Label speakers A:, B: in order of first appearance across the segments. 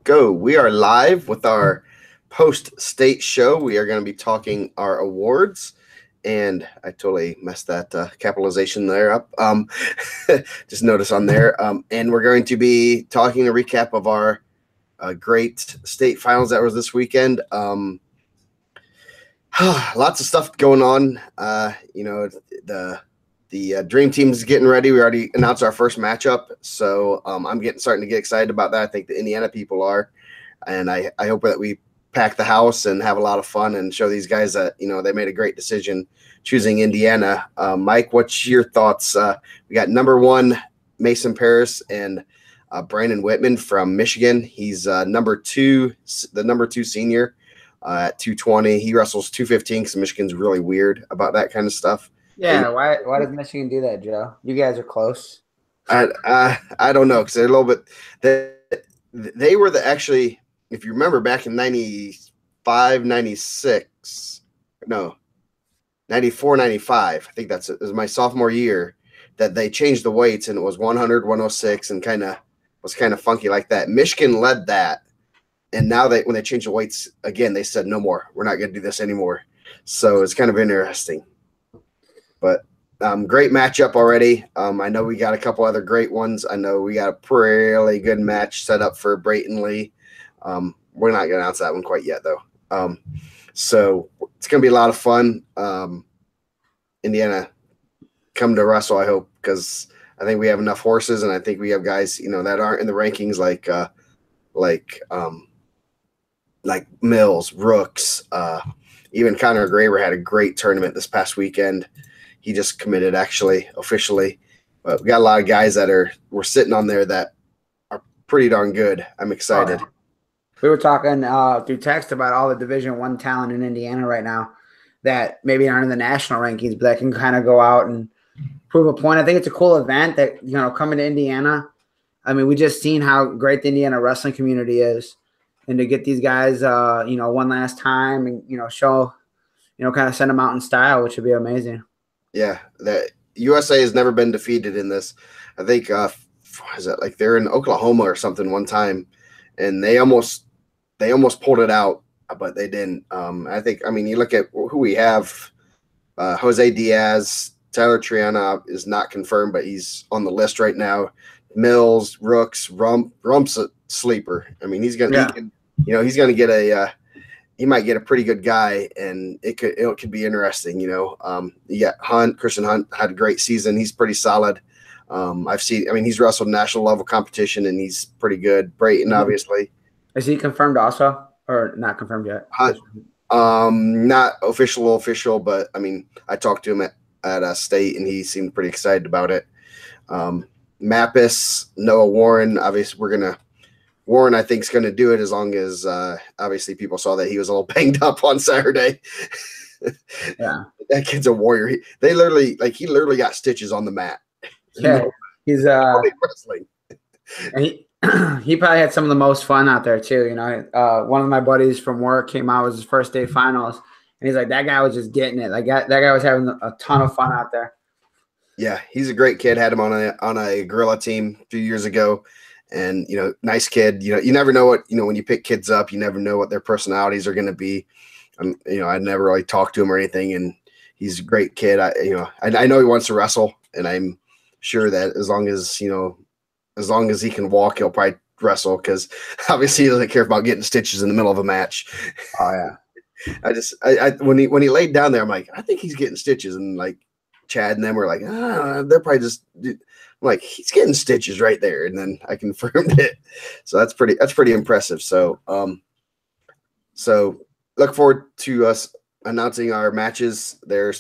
A: Go. We are live with our post-state show. We are going to be talking our awards, and I totally messed that capitalization there up. Just notice on there. And we're going to be talking a recap of our great state finals that was this weekend. Lots of stuff going on. The dream team is getting ready. We already announced our first matchup, so I'm starting to get excited about that. I think the Indiana people are, and I hope that we pack the house and have a lot of fun and show these guys that they made a great decision choosing Indiana. Mike, what's your thoughts? We got number one Mason Paris and Brandon Whitman from Michigan. He's the number two senior at 220. He wrestles 215 because Michigan's really weird about that kind of stuff.
B: Yeah, why does Michigan do that, Joe? You guys are close.
A: I don't know because they're a little bit. They were actually, if you remember back in 95, 96, no, 94, 95. I think it was my sophomore year that they changed the weights and it was 100, 106 and was kind of funky like that. Michigan led that, and now when they changed the weights again, they said no more. We're not going to do this anymore. So it's kind of interesting. But great matchup already. I know we got a couple other great ones. I know we got a really good match set up for Brayton Lee. We're not going to announce that one quite yet, though. So it's going to be a lot of fun. Indiana, come to wrestle, I hope, because I think we have enough horses, and I think we have guys, that aren't in the rankings like Mills, Rooks, even Connor Graver had a great tournament this past weekend. He just committed actually officially, but we got a lot of guys that we're sitting on there that are pretty darn good. I'm excited.
B: We were talking through text about all the Division I talent in Indiana right now that maybe aren't in the national rankings, but that can kind of go out and prove a point. I think it's a cool event that, coming to Indiana. I mean, we just seen how great the Indiana wrestling community is, and to get these guys, one last time and, show, kind of send them out in style, which would be amazing.
A: Yeah, the USA has never been defeated in this. I think is it like they're in Oklahoma or something one time, and they almost pulled it out, but they didn't. You look at who we have: Jose Diaz, Tyler Triana is not confirmed, but he's on the list right now. Mills, Rooks, Rump's a sleeper. I mean, he's gonna get a. He might get a pretty good guy, and it could be interesting. You got Christian Hunt had a great season. He's pretty solid. He's wrestled national level competition, and he's pretty good. Brayton, obviously.
B: Is he confirmed also, or not confirmed yet?
A: Hunt, not official, but I talked to him at State, and he seemed pretty excited about it. Mappus, Noah Warren, obviously Warren, I think, is going to do it as long as obviously people saw that he was a little banged up on Saturday.
B: Yeah,
A: that kid's a warrior. He literally got stitches on the mat.
B: Yeah, he's wrestling. And he probably had some of the most fun out there too. One of my buddies from work came out, it was his first day finals, and he's like, that guy was just getting it. Like that guy was having a ton of fun out there.
A: Yeah, he's a great kid. Had him on a gorilla team a few years ago. And, nice kid. You never know what, when you pick kids up, you never know what their personalities are going to be. I never really talked to him or anything, and he's a great kid. I know he wants to wrestle, and I'm sure that as long as he can walk, he'll probably wrestle, because obviously he doesn't care about getting stitches in the middle of a match.
B: Oh yeah.
A: When he laid down there, I'm like, I think he's getting stitches, and like Chad and them were like, they're probably just. I'm like, he's getting stitches right there, and then I confirmed it. So that's pretty impressive. So look forward to us announcing our matches. They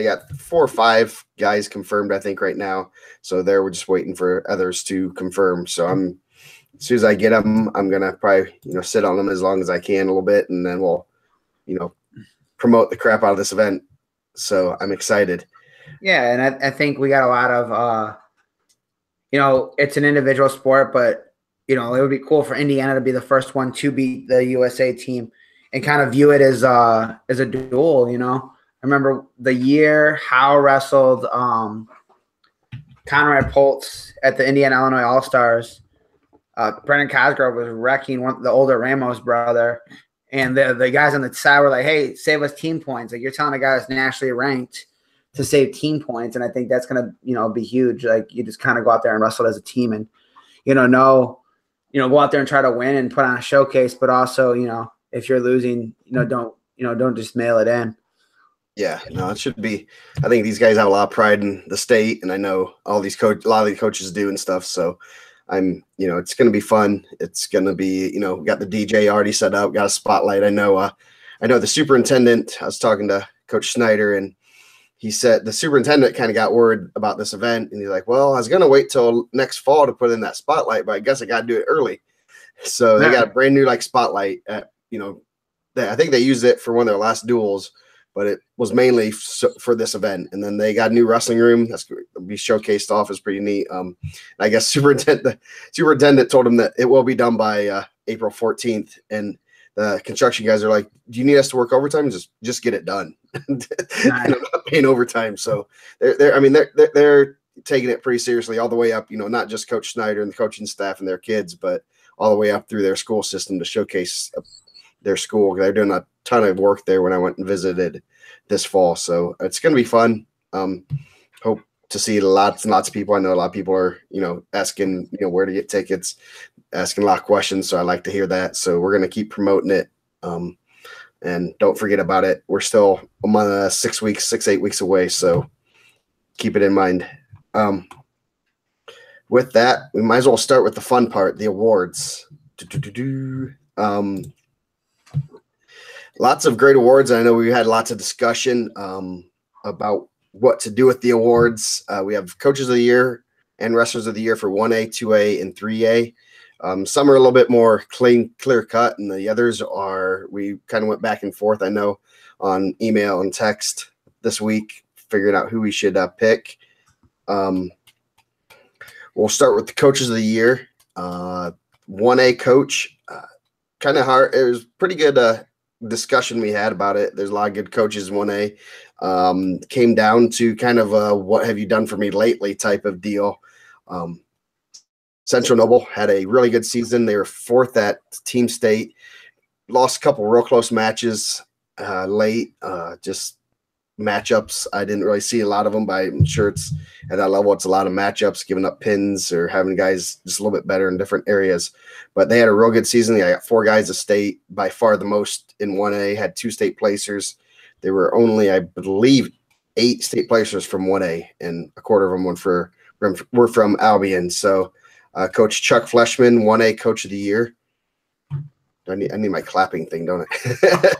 A: got 4 or 5 guys confirmed, I think, right now. So we're just waiting for others to confirm. So as soon as I get them, I'm gonna probably sit on them as long as I can a little bit, and then we'll promote the crap out of this event. So I'm excited.
B: Yeah, and I think we got a lot of it's an individual sport, but it would be cool for Indiana to be the first one to beat the USA team and kind of view it as a duel. I remember the year Howe wrestled Conrad Poltz at the Indiana Illinois All-Stars. Brendan Cosgrove was wrecking the older Ramos brother, and the guys on the side were like, "Hey, save us team points!" Like you're telling a guy that's nationally ranked to save team points, and I think that's gonna be huge. Like you just kind of go out there and wrestle as a team, and go out there and try to win and put on a showcase, but also if you're losing, don't just mail it in.
A: Yeah, no, it should be. I think these guys have a lot of pride in the state, and I know all these a lot of the coaches do and stuff. So I'm, it's going to be fun. It's going to be, we got the DJ already set up, got a spotlight. I know the superintendent. I was talking to Coach Snyder, and he said the superintendent kind of got word about this event, and he's like, "Well, I was going to wait till next fall to put in that spotlight, but I guess I got to do it early." So they got a brand new spotlight at, I think they used it for one of their last duels, but it was mainly for this event. And then they got a new wrestling room that's going to be showcased off. Is pretty neat. I guess the superintendent told him that it will be done by April 14th. And the construction guys are like, "Do you need us to work overtime? Just get it done." Nice. I'm not paying overtime. So they're taking it pretty seriously all the way up, not just Coach Snyder and the coaching staff and their kids, but all the way up through their school system to showcase their school. They're doing a ton of work there when I went and visited this fall. So it's going to be fun. Hope to see lots and lots of people. I know a lot of people are, asking, where to get tickets, asking a lot of questions. So I like to hear that. So we're going to keep promoting it. And don't forget about it. We're still 6 weeks, 8 weeks away. So keep it in mind. With that, we might as well start with the fun part, the awards. Lots of great awards. I know we had lots of discussion about what to do with the awards. We have Coaches of the Year and Wrestlers of the Year for 1A, 2A, and 3A. Some are a little bit more clear cut, and the others we kind of went back and forth, I know, on email and text this week, figuring out who we should pick. We'll start with the Coaches of the Year. 1A coach, kind of hard. It was pretty good discussion we had about it. There's a lot of good coaches in 1A. Came down to kind of what have you done for me lately type of deal. Central Noble had a really good season. They were 4th at team state. Lost a couple real close matches late. Just matchups. I didn't really see a lot of them, but I'm sure it's at that level. It's a lot of matchups, giving up pins or having guys just a little bit better in different areas. But they had a real good season. They got 4 guys of state, by far the most in 1A. Had 2 state placers. There were only, I believe, 8 state placers from 1A, and a quarter of them were from Albion. So Coach Chuck Fleshman, 1A Coach of the Year. I need my clapping thing, don't I?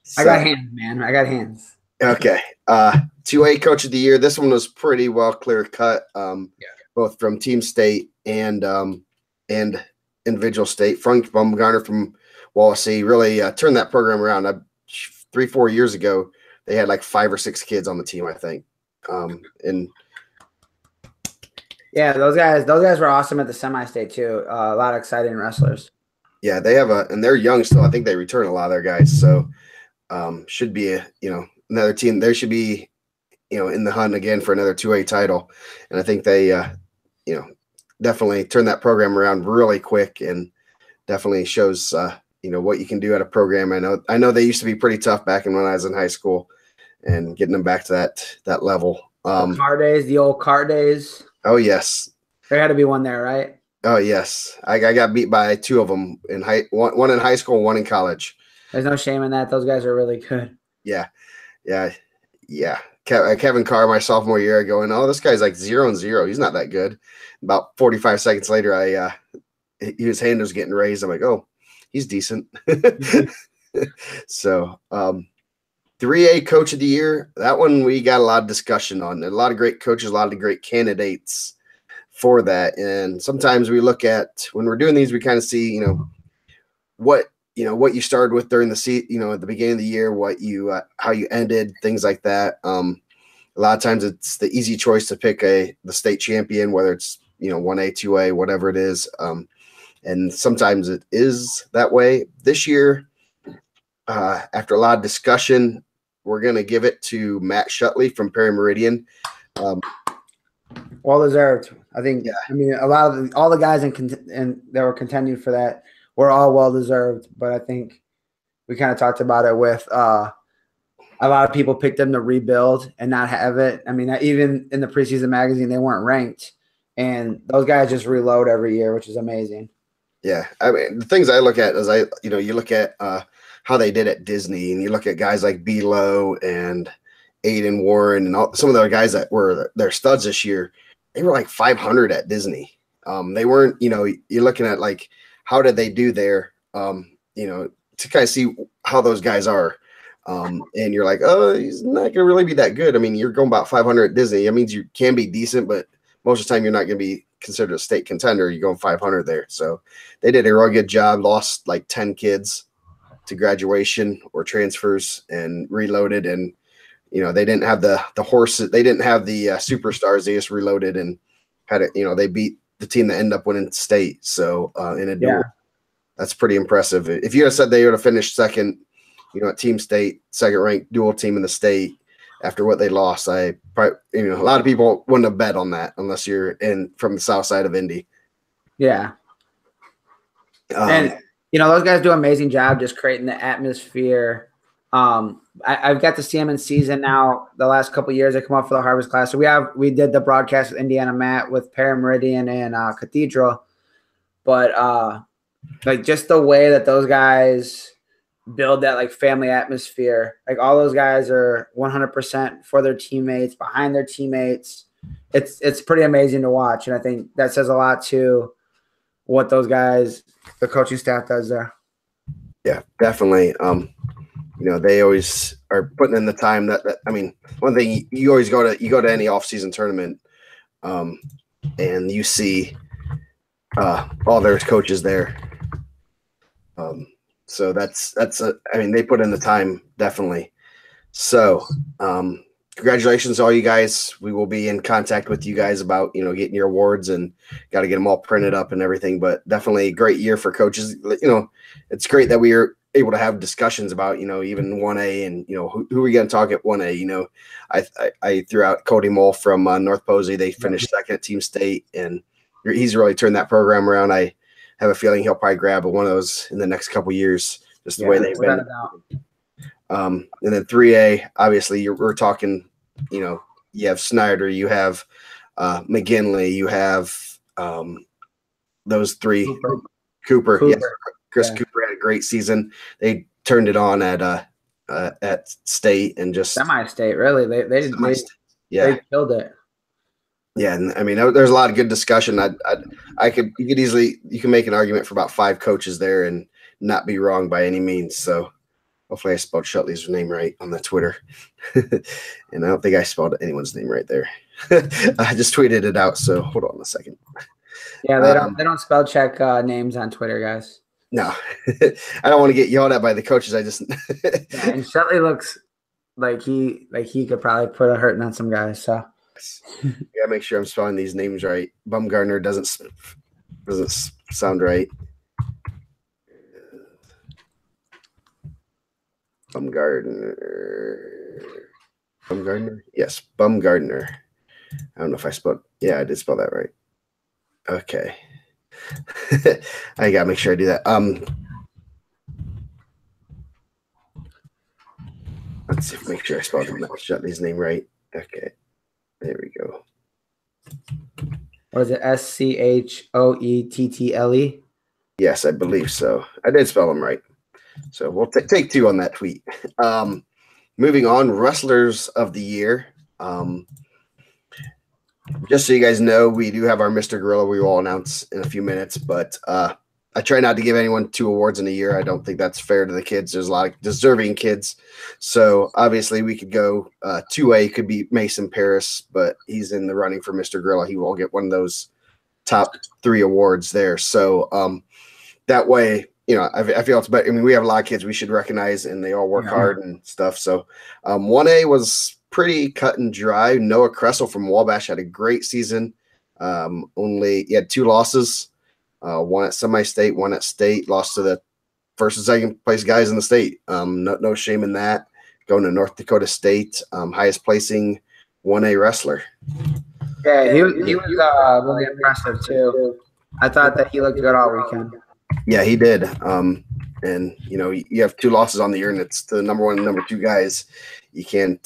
B: So, I got hands, man. I got hands.
A: Okay. 2A Coach of the Year. This one was pretty well clear cut, both from team state and individual state. Frank Baumgartner from Wawasee really turned that program around. 3-4 years ago, they had like 5 or 6 kids on the team, I think. And
B: yeah, those guys were awesome at the semi-state too. A lot of exciting wrestlers.
A: Yeah, they have and they're young still. I think they return a lot of their guys. So should be another team. They should be in the hunt again for another 2A title. And I think they definitely turn that program around really quick, and definitely shows what you can do at a program. I know they used to be pretty tough back when I was in high school, and getting them back to that level.
B: The old car days.
A: Oh yes,
B: there had to be one there, right?
A: Oh yes, I got beat by 2 of them one in high school, one in college.
B: There's no shame in that. Those guys are really good.
A: Yeah. Kevin Carr, my sophomore year, going, "Oh, this guy's like 0-0. He's not that good." About 45 seconds later, his hand was getting raised. I'm like, "Oh, he's decent." So, 3A Coach of the Year. That one we got a lot of discussion on. There are a lot of great coaches, a lot of great candidates for that. And sometimes we look at, when we're doing these, we kind of see, what you started with during the at the beginning of the year, what you how you ended, things like that. A lot of times it's the easy choice to pick the state champion, whether it's 1A, 2A, whatever it is. And sometimes it is that way. This year, after a lot of discussion, we're going to give it to Matt Shutley from Perry Meridian.
B: Well deserved. I think.
A: Yeah.
B: I mean, all the guys and that were contending for that were all well deserved. But I think we kind of talked about it with a lot of people picked them to rebuild and not have it. I mean, even in the preseason magazine, they weren't ranked, and those guys just reload every year, which is amazing.
A: Yeah, I mean, the things I look at is you look at how they did at Disney, and you look at guys like Belo and Aiden Warren and some of the guys that were their studs this year. They were like 500 at Disney. They weren't, you're looking at like how did they do there, to kind of see how those guys are. And you're like, oh, he's not going to really be that good. I mean, you're going about 500 at Disney. That means you can be decent, but most of the time you're not going to be considered a state contender. You're going 500 there. So they did a real good job, lost like 10 kids to graduation or transfers and reloaded. And, they didn't have the horses. They didn't have the superstars. They just reloaded and had it, they beat the team that ended up winning state. So in a duel, that's pretty impressive. If you had said they would have finished second, at Team State, second ranked dual team in the state after what they lost, a lot of people wouldn't have bet on that unless you're from the south side of Indy.
B: Yeah. And those guys do an amazing job just creating the atmosphere. I've got to see them in season now. The last couple of years, they come up for the Harvest Class. So we did the broadcast with Indiana Matt with Parameridian and Cathedral, but like just the way that those guys build that like family atmosphere. Like all those guys are 100% for their teammates, behind their teammates. It's pretty amazing to watch, and I think that says a lot to what those guys, the coaching staff, does there.
A: Yeah, definitely. They always are putting in the time that I mean, one thing you always go to any off-season tournament, and you see all their coaches there. So they put in the time, definitely. So, congratulations to all you guys. We will be in contact with you guys about, getting your awards, and got to get them all printed up and everything, but definitely a great year for coaches. It's great that we are able to have discussions about, even 1A and, who are we going to talk at 1A? I threw out Cody Mole from North Posey. They finished second at Team State, and he's really turned that program around. I have a feeling he'll probably grab one of those in the next couple of years, just the way they've been. And then 3A, obviously, we're talking, you have Snyder, you have McGinley, you have those three. Cooper. Yeah, Chris Cooper had a great season. They turned it on at state and just
B: semi-state. Really, they killed it.
A: Yeah, and I mean, there's a lot of good discussion. You can make an argument for about 5 coaches there and not be wrong by any means. So hopefully I spelled Shutley's name right on the Twitter. And I don't think I spelled anyone's name right there. I just tweeted it out. So hold on a second.
B: Yeah, they don't spell check names on Twitter, guys.
A: No, I don't want to get yelled at by the coaches. I just
B: and Shutley looks like he could probably put a hurting on some guys. So.
A: Yeah, make sure I'm spelling these names right. Bumgardner doesn't sound right. Bumgardner. Yes, Bumgardner. I don't know if I spelled. Yeah, I did spell that right. Okay. I gotta make sure I do that. Let's see if make sure I spelled Shutley's name right. Okay. There we go.
B: Or is it Schoettle?
A: Yes, I believe so. I did spell them right. So we'll take 2 on that tweet. Moving on, Wrestlers of the Year. Just so you guys know, we do have our Mr. Gorilla we will announce in a few minutes, but I try not to give anyone 2 awards in a year. I don't think that's fair to the kids. There's a lot of deserving kids. So obviously we could go 2A could be Mason Paris, but he's in the running for Mr. Gorilla. He will get one of those top 3 awards there. So that way, I feel it's better. I mean, we have a lot of kids we should recognize, and they all work hard and stuff. So 1A was pretty cut and dry. Noah Kressel from Wabash had a great season. He had 2 losses. One at semi-state, one at state, lost to the first and second place guys in the state. No shame in that. Going to North Dakota State, highest placing 1A wrestler.
B: Yeah, he was really impressive too. I thought that he looked good all weekend.
A: Yeah, he did. And you have 2 losses on the year, and it's the number 1 and number 2 guys. You can't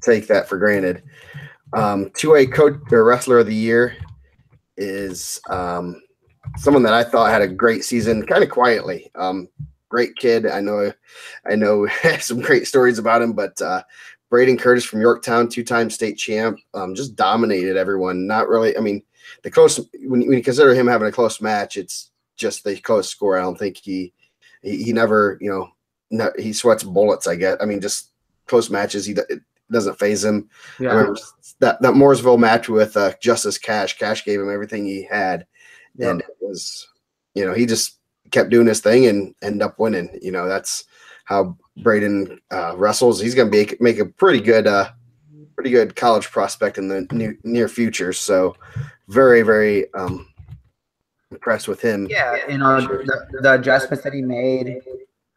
A: take that for granted. 2A coach or wrestler of the year is someone that I thought had a great season, kind of quietly. Great kid. I know some great stories about him, but Braden Curtis from Yorktown, 2-time state champ, just dominated everyone. Not really. I mean, the close when you consider him having a close match, it's just the close score. I don't think he never, he sweats bullets. I guess. I mean, just close matches. It doesn't phase him.
B: Yeah.
A: I remember that Mooresville match with Justice Cash. Cash gave him everything he had, and it was, he just kept doing his thing and ended up winning. That's how Braden wrestles. He's going to make a pretty good college prospect in the near future. So very, very impressed with him.
B: Yeah, the adjustments that he made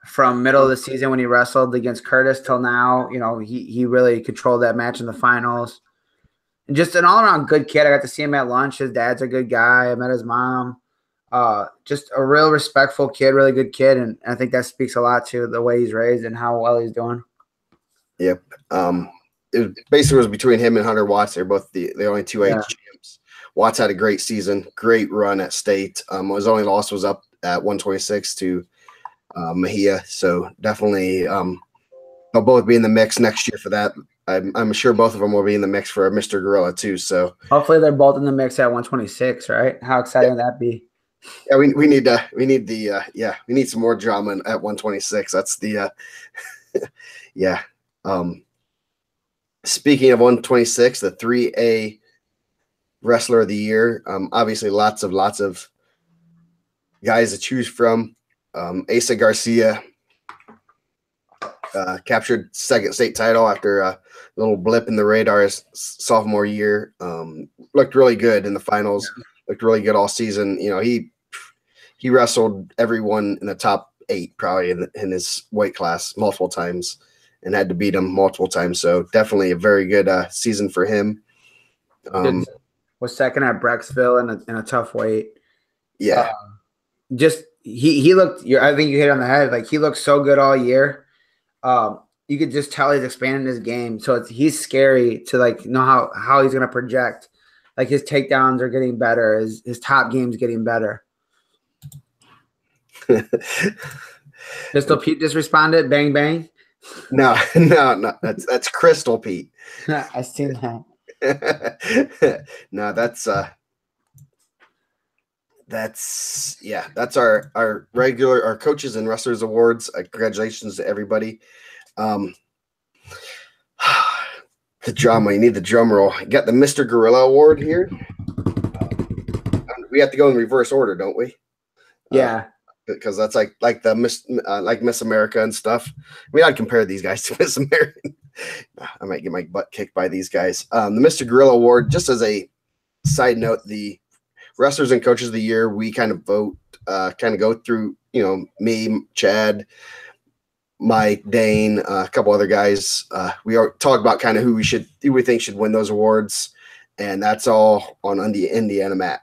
B: from middle of the season when he wrestled against Curtis till now, he really controlled that match in the finals. And just an all-around good kid. I got to see him at lunch. His dad's a good guy. I met his mom. Just a real respectful kid, really good kid, and I think that speaks a lot to the way he's raised and how well he's doing.
A: Yep. It basically was between him and Hunter Watts. They're both the only 2A champs. Watts had a great season, great run at state. His only loss was up at 126 to Mejia. So definitely they'll both be in the mix next year for that. I'm sure both of them will be in the mix for Mr. Gorilla too. So
B: hopefully they're both in the mix at 126, right? How exciting would that be?
A: Yeah, we need some more drama at 126. That's the yeah. Speaking of 126, the 3A wrestler of the year. Obviously lots of guys to choose from. Asa Garcia captured second state title after a little blip in the radar his sophomore year. Looked really good in the finals. Looked really good all season. He wrestled everyone in the top 8 probably in his weight class multiple times and had to beat him multiple times. So definitely a very good season for him.
B: Was second at Brecksville in a tough weight.
A: Yeah.
B: Just he looked. I think you hit on the head. Like he looked so good all year. You could just tell he's expanding his game. So he's scary to know how he's going to project. Like his takedowns are getting better. His top game's getting better. Pistol Pete just responded. Bang bang.
A: No. That's Crystal Pete.
B: I seen that.
A: No, that's our regular coaches and wrestlers awards. Congratulations to everybody. The drama. You need the drum roll. You got the Mr. Gorilla Award here. We have to go in reverse order, don't we?
B: Yeah.
A: Because that's like the Miss America and stuff. I mean, I'd compare these guys to Miss America. I might get my butt kicked by these guys. The Mr. Gorilla Award, just as a side note, the wrestlers and coaches of the year, we kind of vote, kind of go through, me, Chad, Mike, Dane, a couple other guys. We talk about kind of who we think should win those awards, and that's all on the Indiana Mat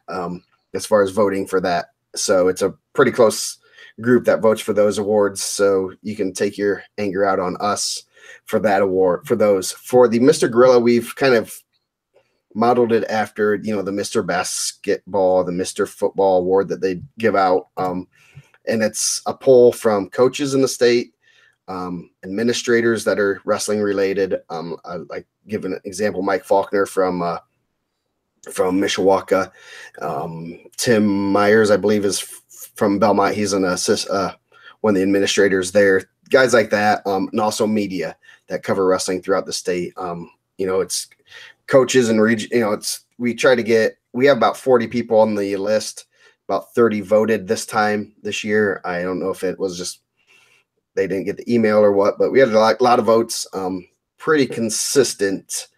A: as far as voting for that. So it's a pretty close group that votes for those awards. So you can take your anger out on us for that award. For the Mr. Gorilla, we've kind of modeled it after, the Mr. Basketball, the Mr. Football award that they give out. And it's a poll from coaches in the state, administrators that are wrestling related. I like give an example, Mike Faulkner from Mishawaka. Tim Myers, I believe, is from Belmont. He's one of the administrators there. Guys like that, and also media that cover wrestling throughout the state. It's coaches and region. We have about 40 people on the list. About 30 voted this year. I don't know if it was just they didn't get the email or what, but we had a lot of votes. Pretty consistent.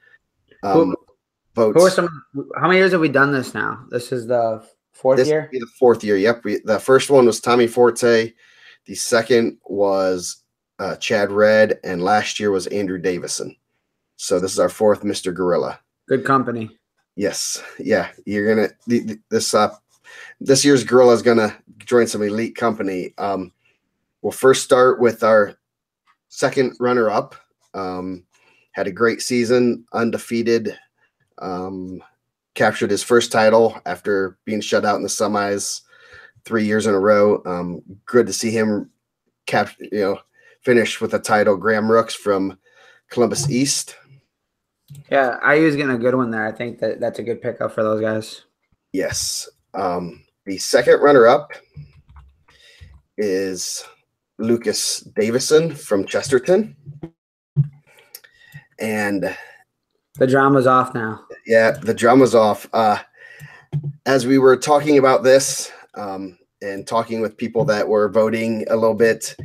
A: Votes.
B: How many years have we done this now? This is the fourth year?
A: This will be the 4th year. Yep. The first one was Tommy Forte. The second was Chad Red, and last year was Andrew Davison. So this is our fourth Mr. Gorilla.
B: Good company.
A: Yes, yeah, you're gonna this year's Gorilla is gonna join some elite company. We'll first start with our second runner-up. Had a great season, undefeated. Captured his first title after being shut out in the semis 3 years in a row. Good to see him finish with a title. Graham Rooks from Columbus East.
B: Yeah, IU's getting a good one there. I think that's a good pickup for those guys.
A: Yes. The second runner-up is Lucas Davison from Chesterton. And
B: the drama's off now.
A: Yeah, the drama's off. As we were talking about this and talking with people that were voting a little bit,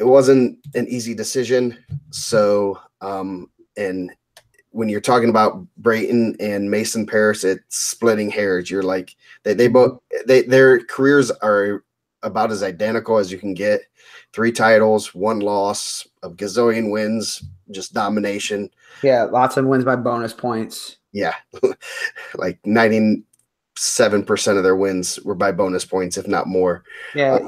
A: it wasn't an easy decision. So, and when you're talking about Brayton and Mason Paris, it's splitting hairs. You're like, their careers are about as identical as you can get. 3 titles, 1 loss, a gazillion wins, just domination.
B: Yeah, lots of wins by bonus points.
A: Yeah, like 97% of their wins were by bonus points, if not more.
B: Yeah,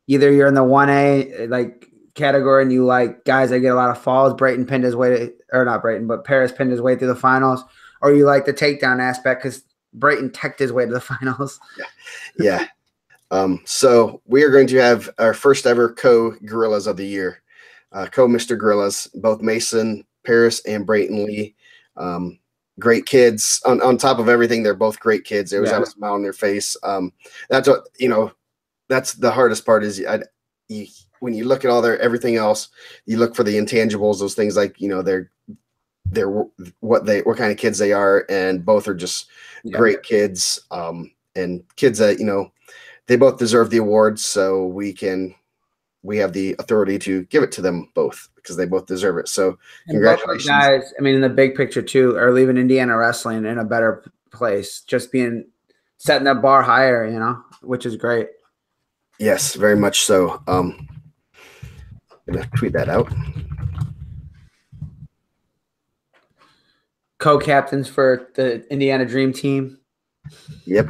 B: either you're in the 1A like category and you like guys that get a lot of falls. Brayton pinned his way, or not Brayton, but Paris pinned his way through the finals. Or you like the takedown aspect because Brayton teched his way to the finals.
A: Yeah. So we are going to have our first ever co-Gorillas of the year, co-Mr. Gorillas, both Mason Paris and Brayton Lee. Great kids. On top of everything, they're both great kids. They always have a smile on their face. That's what, that's the hardest part is when you look at everything else, you look for the intangibles, those things like, they're what kind of kids they are. And both are just great kids. And kids that, they both deserve the awards. So we have the authority to give it to them both because they both deserve it. So congratulations.
B: Guys, I mean, in the big picture too, are leaving Indiana wrestling in a better place, just setting that bar higher, which is great.
A: Yes, very much so. I'm going to tweet that out.
B: Co-captains for the Indiana Dream Team.
A: Yep.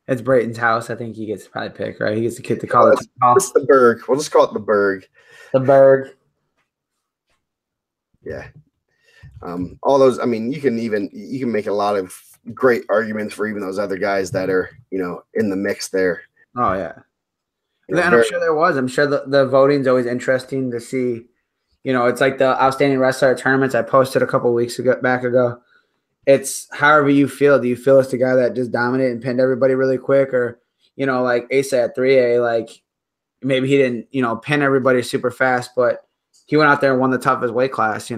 B: It's Brayton's house. I think he gets to probably pick, right? He gets the kid to call it.
A: It's the Berg. We'll just call it the Berg.
B: The Berg.
A: Yeah. All those. I mean, you can make a lot of great arguments for even those other guys that are in the mix there.
B: Oh yeah. And I'm sure there was. I'm sure the voting's always interesting to see. It's like the outstanding wrestler tournaments I posted a couple weeks back ago. It's however you feel. Do you feel it's the guy that just dominated and pinned everybody really quick, or like Asa at 3A, like maybe he didn't pin everybody super fast, but he went out there and won the toughest weight class.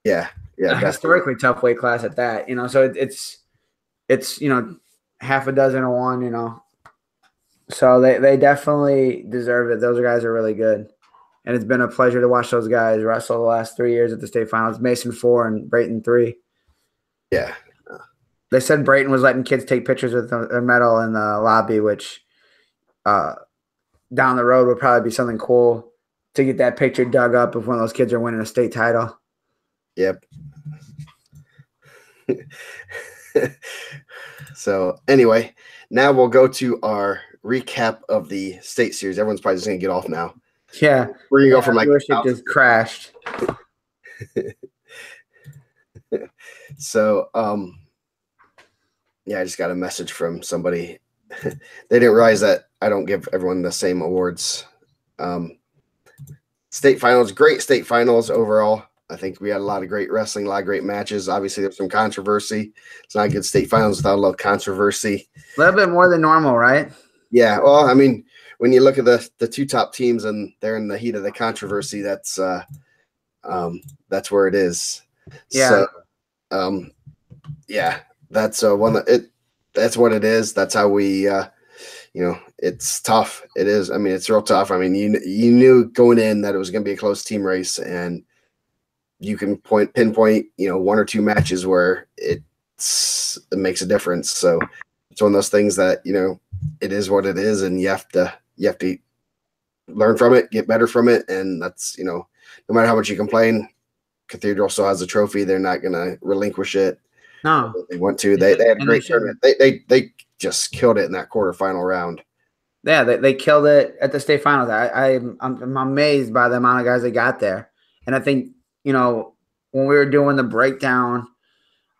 A: Yeah,
B: historically tough weight class at that. So it's half a dozen of one. So they definitely deserve it. Those guys are really good, and it's been a pleasure to watch those guys wrestle the last 3 years at the state finals. Mason 4 and Brayton 3.
A: Yeah.
B: They said Brayton was letting kids take pictures with a medal in the lobby, which down the road would probably be something cool to get that picture dug up if one of those kids are winning a state title.
A: Yep. So anyway, now we'll go to our recap of the state series. Everyone's probably just going to get off now.
B: Yeah.
A: We're going to go from
B: viewership just crashed.
A: So, I just got a message from somebody. They didn't realize that I don't give everyone the same awards. State finals, great state finals overall. I think we had a lot of great wrestling, a lot of great matches. Obviously, there's some controversy. It's not a good state finals without a little controversy.
B: A little bit more than normal, right?
A: Yeah. Well, I mean, when you look at the 2 top teams and they're in the heat of the controversy, that's where it is.
B: Yeah.
A: So, that's that's what it is. That's how we, it's tough. It is. I mean, it's real tough. I mean, you knew going in that it was going to be a close team race, and you can pinpoint, 1 or 2 matches where it makes a difference. So it's one of those things that, it is what it is, and you have to learn from it, get better from it. And that's, no matter how much you complain, Cathedral still has a trophy. They're not going to relinquish it.
B: No,
A: They want to. They had a great tournament. They just killed it in that quarterfinal round.
B: Yeah, they killed it at the state finals. I'm amazed by the amount of guys they got there. And I think, when we were doing the breakdown,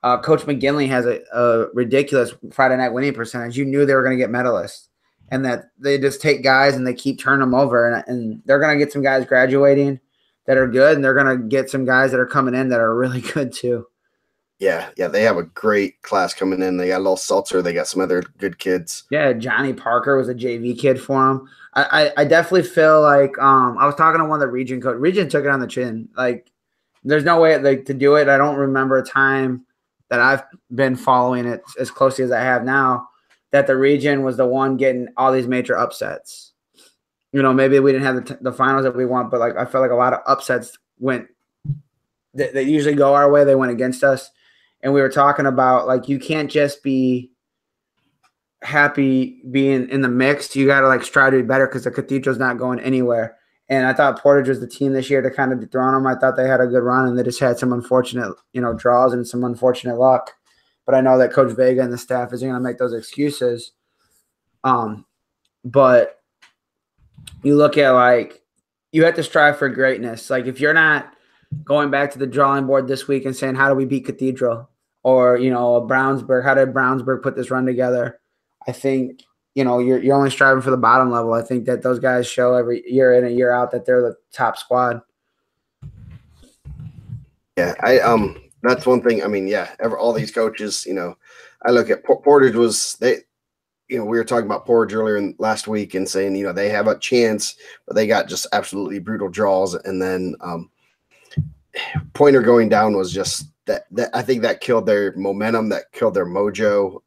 B: Coach McGinley has a ridiculous Friday night winning percentage. You knew they were going to get medalists, and that they just take guys and they keep turning them over. And they're going to get some guys graduating that are good, and they're going to get some guys that are coming in that are really good too.
A: Yeah, they have a great class coming in. They got a little Seltzer. They got some other good kids.
B: Yeah, Johnny Parker was a JV kid for him. I definitely feel like I was talking to one of the region coach. Region took it on the chin. Like, there's no way to do it. I don't remember a time that I've been following it as closely as I have now that the region was the one getting all these major upsets. Maybe we didn't have the finals that we want, but like I felt like a lot of upsets went. They usually go our way. They went against us. And we were talking about, like, you can't just be happy being in the mix. You got to, like, strive to be better because the Cathedral's not going anywhere. And I thought Portage was the team this year to kind of dethrone them. I thought they had a good run, and they just had some unfortunate, draws and some unfortunate luck. But I know that Coach Vega and the staff isn't going to make those excuses. But you look at, like, you have to strive for greatness. Like, if you're not going back to the drawing board this week and saying, how do we beat Cathedral? Or, Brownsburg, how did Brownsburg put this run together? I think, you're only striving for the bottom level. I think that those guys show every year in and year out that they're the top squad.
A: Yeah, that's one thing. I mean, yeah, all these coaches, I look at Portage we were talking about Portage earlier last week and saying, they have a chance, but they got just absolutely brutal draws. And then Pointer going down was just that I think that killed their momentum, that killed their mojo.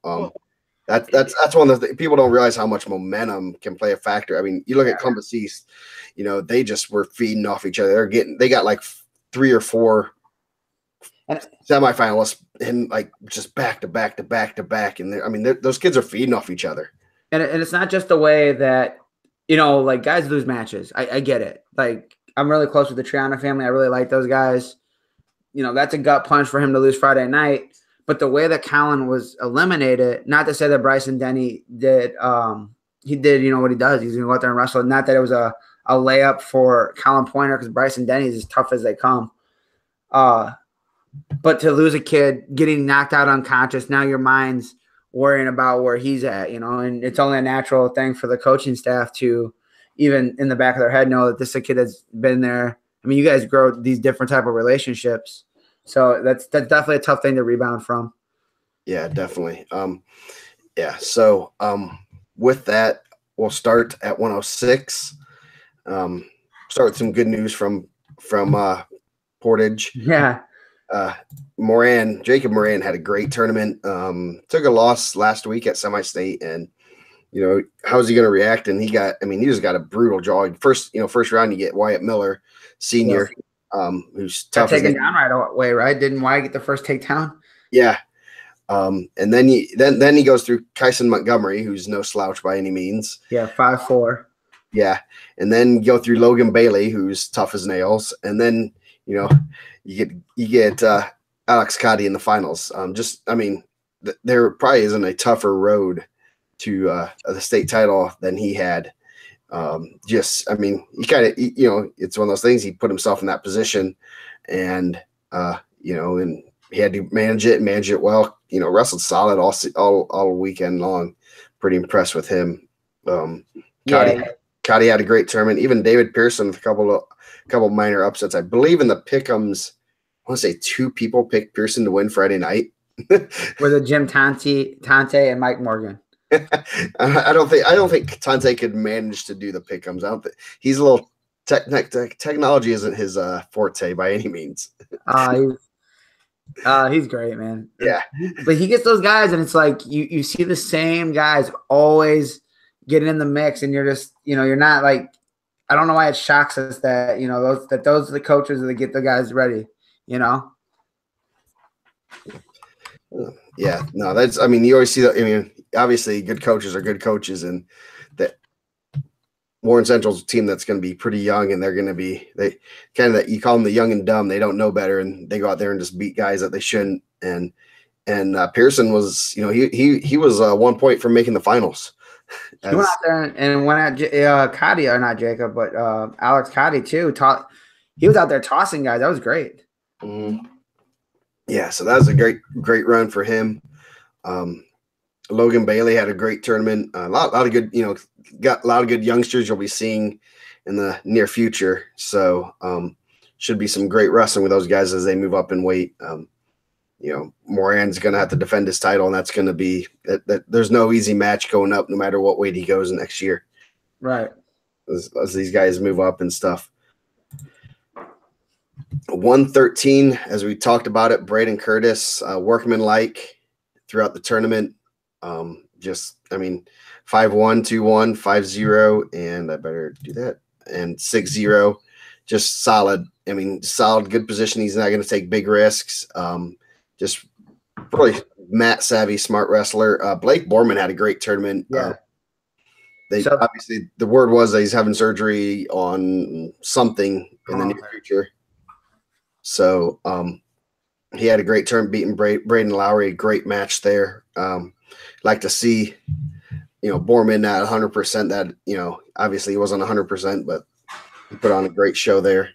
A: That's one of the people don't realize how much momentum can play a factor. I mean, you look at Columbus East, they just were feeding off each other. They got like 3 or 4 semifinalists and like just back to back to back to back. And those kids are feeding off each other.
B: And it's not just the way that, like guys lose matches. I get it. Like, I'm really close with the Triana family. I really like those guys. That's a gut punch for him to lose Friday night. But the way that Colin was eliminated, not to say that Bryson Denny did, he did, what he does. He's going to go out there and wrestle. Not that it was a layup for Colin Pointer because Bryson Denny is as tough as they come. But to lose a kid getting knocked out unconscious, now your mind's worrying about where he's at, and it's only a natural thing for the coaching staff to even in the back of their head know that this is a kid that's been there. I mean, you guys grow these different type of relationships. So that's definitely a tough thing to rebound from.
A: Yeah, definitely. So with that, we'll start at 106. Start with some good news from Portage.
B: Yeah.
A: Jacob Moran had a great tournament. Took a loss last week at semi-state, and how's he going to react? And he just got a brutal draw. First round you get Wyatt Miller, senior, who's tough.
B: Got taken down right away, right? Didn't Wyatt get the first takedown?
A: Yeah. And then he goes through Kyson Montgomery, who's no slouch by any means.
B: Yeah, 5'4".
A: Yeah. And then go through Logan Bailey, who's tough as nails. And then, you get Alex Cotty in the finals. There probably isn't a tougher road to the state title than he had. He kind of, it's one of those things. He put himself in that position, and and he had to manage it well. Wrestled solid all weekend long. Pretty impressed with him. Cotty had a great tournament. Even David Pearson with a couple minor upsets. I believe in the pick'ems, I want to say 2 people picked Pearson to win Friday night.
B: Were the Jim Tante and Mike Morgan?
A: I don't think Tante could manage to do the pick'ems. I don't think he's a little technology isn't his forte by any means.
B: He's great, man.
A: Yeah,
B: but he gets those guys, and it's like you see the same guys always getting in the mix, and you're just you're not like, I don't know why it shocks us that those are the coaches that get the guys ready.
A: Yeah, no, you always see that. Obviously good coaches are good coaches, and Warren Central's a team that's going to be pretty young, and they're going to be they kind of that you call them the young and dumb. They don't know better, and they go out there and just beat guys that they shouldn't. And Pearson was, he was 1 point from making the finals.
B: He went out there and went at Cotty, or not Jacob, but Alex Cotty too. He was out there tossing guys. That was great.
A: Mm-hmm. Yeah, so that was a great run for him. Logan Bailey had a great tournament. A lot of good, got a lot of good youngsters you'll be seeing in the near future. So should be some great wrestling with those guys as they move up in weight. Moran's going to have to defend his title, and that's going to be that. There's no easy match going up, no matter what weight he goes next year.
B: Right.
A: As these guys move up and stuff. 113, as we talked about it, Braden Curtis, workmanlike throughout the tournament. 5-1, 2-1, 5-0, and I better do that. And 6-0, just solid. Solid, good position. He's not going to take big risks. Just really mat savvy, smart wrestler. Blake Borman had a great tournament.
B: Yeah.
A: Obviously the word was that he's having surgery on something in the near future. So he had a great turn beating Braden Lowry, a great match there. Like to see, Borman at 100%. That obviously he wasn't 100%, but he put on a great show there.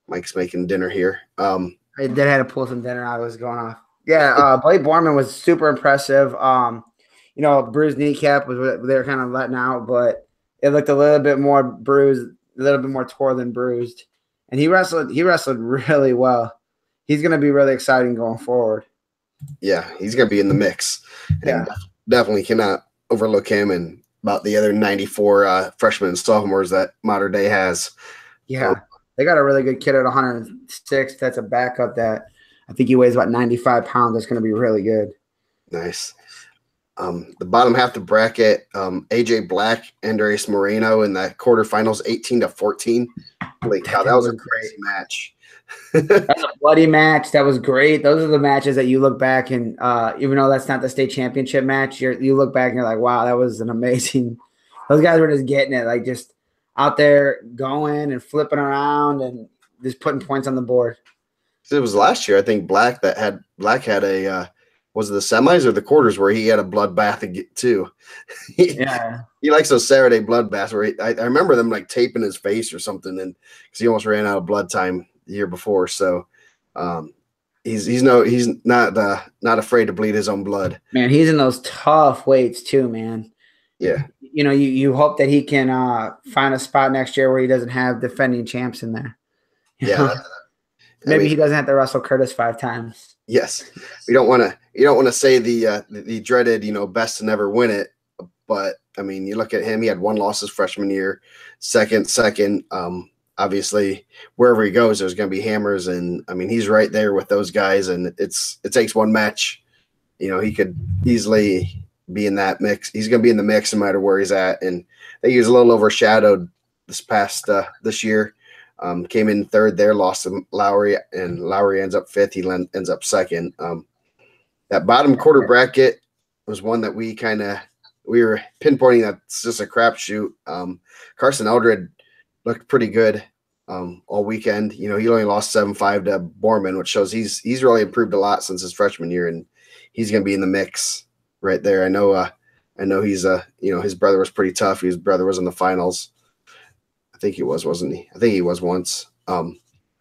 A: Mike's making dinner here.
B: I did have to pull some dinner out. It was going off. Yeah, Blake Borman was super impressive. Bruised kneecap was what they were kind of letting out, but it looked a little bit more bruised, a little bit more tore than bruised. And he wrestled really well. He's going to be really exciting going forward.
A: Yeah, he's going to be in the mix.
B: Yeah.
A: And definitely cannot overlook him and about the other 94 freshmen and sophomores that Modern Day has.
B: Yeah. They got a really good kid at 106. That's a backup that I think he weighs about 95 pounds. That's going to be really good.
A: Nice. The bottom half of the bracket, AJ Black, Andres Moreno in the quarterfinals, 18-14. Holy cow, that was a crazy match.
B: That's a bloody match. That was great. Those are the matches that you look back and even though that's not the state championship match, you look back and you're like, wow, that was an amazing. Those guys were just getting it, like just out there going and flipping around and just putting points on the board.
A: It was last year, I think Black had a was it the semis or the quarters where he had a bloodbath too?
B: Yeah,
A: he likes those Saturday bloodbaths where I remember them like taping his face or something, and because he almost ran out of blood time the year before. So he's not afraid to bleed his own blood.
B: Man, he's in those tough weights too, man.
A: Yeah,
B: you hope that he can find a spot next year where he doesn't have defending champs in there.
A: Yeah.
B: Maybe he doesn't have to wrestle Curtis 5 times.
A: Yes, you don't want to say the dreaded best to never win it, but you look at him. He had 1 loss his freshman year, second. Obviously, wherever he goes, there's going to be hammers, and he's right there with those guys. And it takes one match. He could easily be in that mix. He's going to be in the mix no matter where he's at. And I think he was a little overshadowed this year. Came in third there, lost to Lowry, and Lowry ends up 5th. He ends up 2nd. That bottom quarter bracket was one that we were pinpointing that's just a crapshoot. Carson Eldred looked pretty good all weekend. He only lost 7-5 to Borman, which shows he's really improved a lot since his freshman year, and he's going to be in the mix right there. I know he's his brother was pretty tough. His brother was in the finals. I think he was, wasn't he? I think he was once.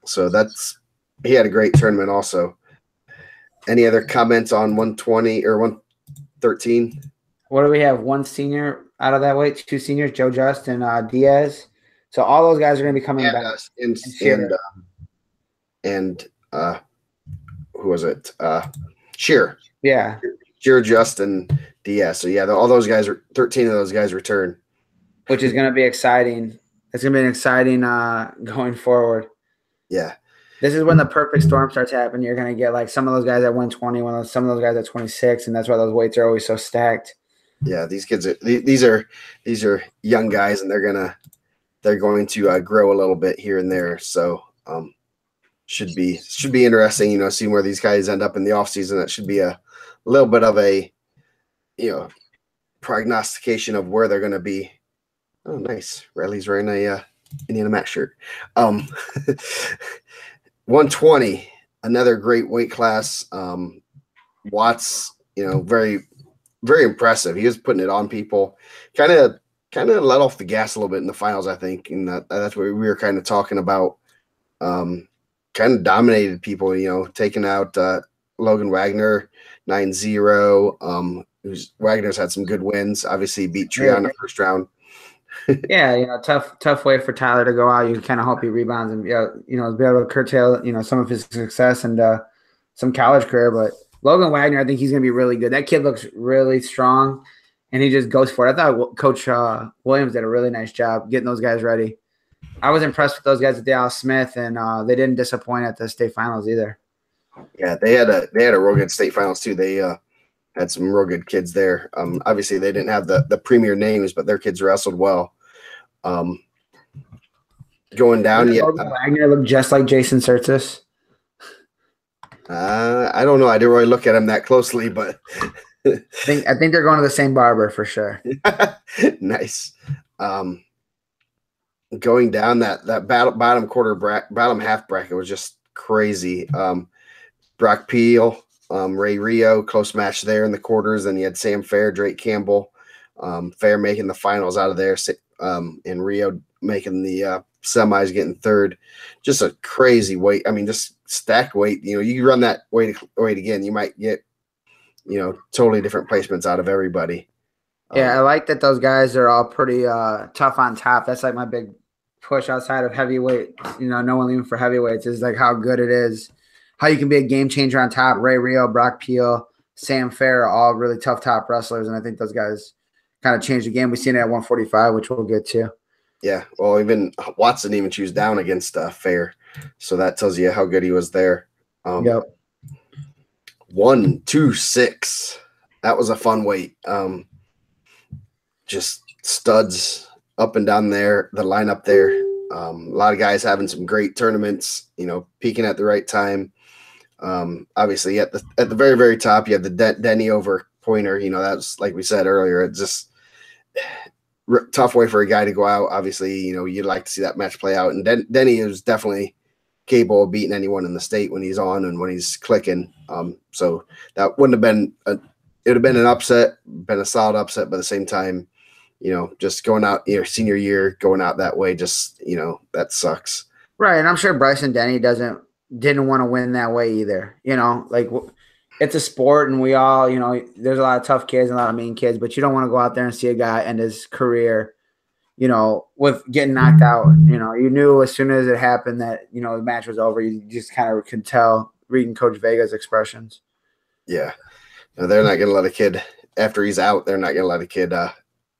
A: So he had a great tournament also. Any other comments on 120 or 113?
B: What do we have? 1 senior out of that weight, 2 seniors, Joe Just and Diaz. So all those guys are going to be coming back.
A: And who was it? Shearer.
B: Yeah.
A: Shearer, Just, and Diaz. So yeah, all those guys 13 of those guys return.
B: Which is going to be exciting. It's going to be an exciting going forward.
A: Yeah.
B: This is when the perfect storm starts happening. You're going to get like some of those guys at 120, some of those guys at 26, and that's why those weights are always so stacked.
A: Yeah, these kids these are young guys, and they're going to grow a little bit here and there. So should be interesting, seeing where these guys end up in the offseason. That should be a little bit of a prognostication of where they're going to be Oh, nice. Riley's wearing a Indiana Mac shirt. 120, another great weight class. Watts, very, very impressive. He was putting it on people. Kind of let off the gas a little bit in the finals, I think, and that's what we were kind of talking about. Kind of dominated people, taking out Logan Wagner 9-0. Wagner's had some good wins. Obviously, beat Treon in the first round.
B: Yeah, tough way for Tyler to go out. You kind of hope he rebounds and be able to curtail some of his success and some college career. But Logan Wagner, I think he's going to be really good. That kid looks really strong, and he just goes for it. I thought Coach Williams did a really nice job getting those guys ready. I was impressed with those guys at Dallas Smith, and they didn't disappoint at the state finals either.
A: Yeah, they had a real good state finals too. They had some real good kids there. Obviously, they didn't have the premier names, but their kids wrestled well. Going down,
B: Wagner looked just like Jason Sertzis.
A: I don't know. I didn't really look at him that closely, but
B: I think they're going to the same barber for sure.
A: Nice. Going down that bottom half bracket was just crazy. Brock Peel, Ray Rio, close match there in the quarters. Then you had Sam Fair, Drake Campbell, Fair making the finals out of there, and Rio making the semis, getting third. Just a crazy weight. I mean, just stacked weight. You run that weight again, you might get totally different placements out of everybody.
B: Yeah, I like that those guys are all pretty tough on top. That's like my big push outside of heavyweight. No one leaving for heavyweights is like how good it is. How you can be a game changer on top. Ray Rio, Brock Peel, Sam Fair, all really tough top wrestlers, and I think those guys kind of changed the game. We've seen it at 145, which we'll get to.
A: Yeah, well, even Watson even choose down against Fair, so that tells you how good he was there.
B: Yep.
A: 126. That was a fun weight. Just studs up and down there, the lineup there. A lot of guys having some great tournaments, peaking at the right time. Obviously at the very, very top, you have the Denny over Pointer. That's like we said earlier. It's just tough way for a guy to go out. Obviously, you'd like to see that match play out. And Denny is definitely capable of beating anyone in the state when he's on and when he's clicking. So that wouldn't have been it would have been an upset, been a solid upset, but at the same time, just going out your senior year, going out that way, just that sucks.
B: Right, and I'm sure Bryson Denny didn't want to win that way either. It's a sport, and we all, there's a lot of tough kids and a lot of mean kids, but you don't want to go out there and see a guy end his career, with getting knocked out. You knew as soon as it happened that the match was over. You just kind of could tell reading Coach Vega's expressions.
A: Yeah, no, they're not going to let a kid after he's out. They're not going to let a kid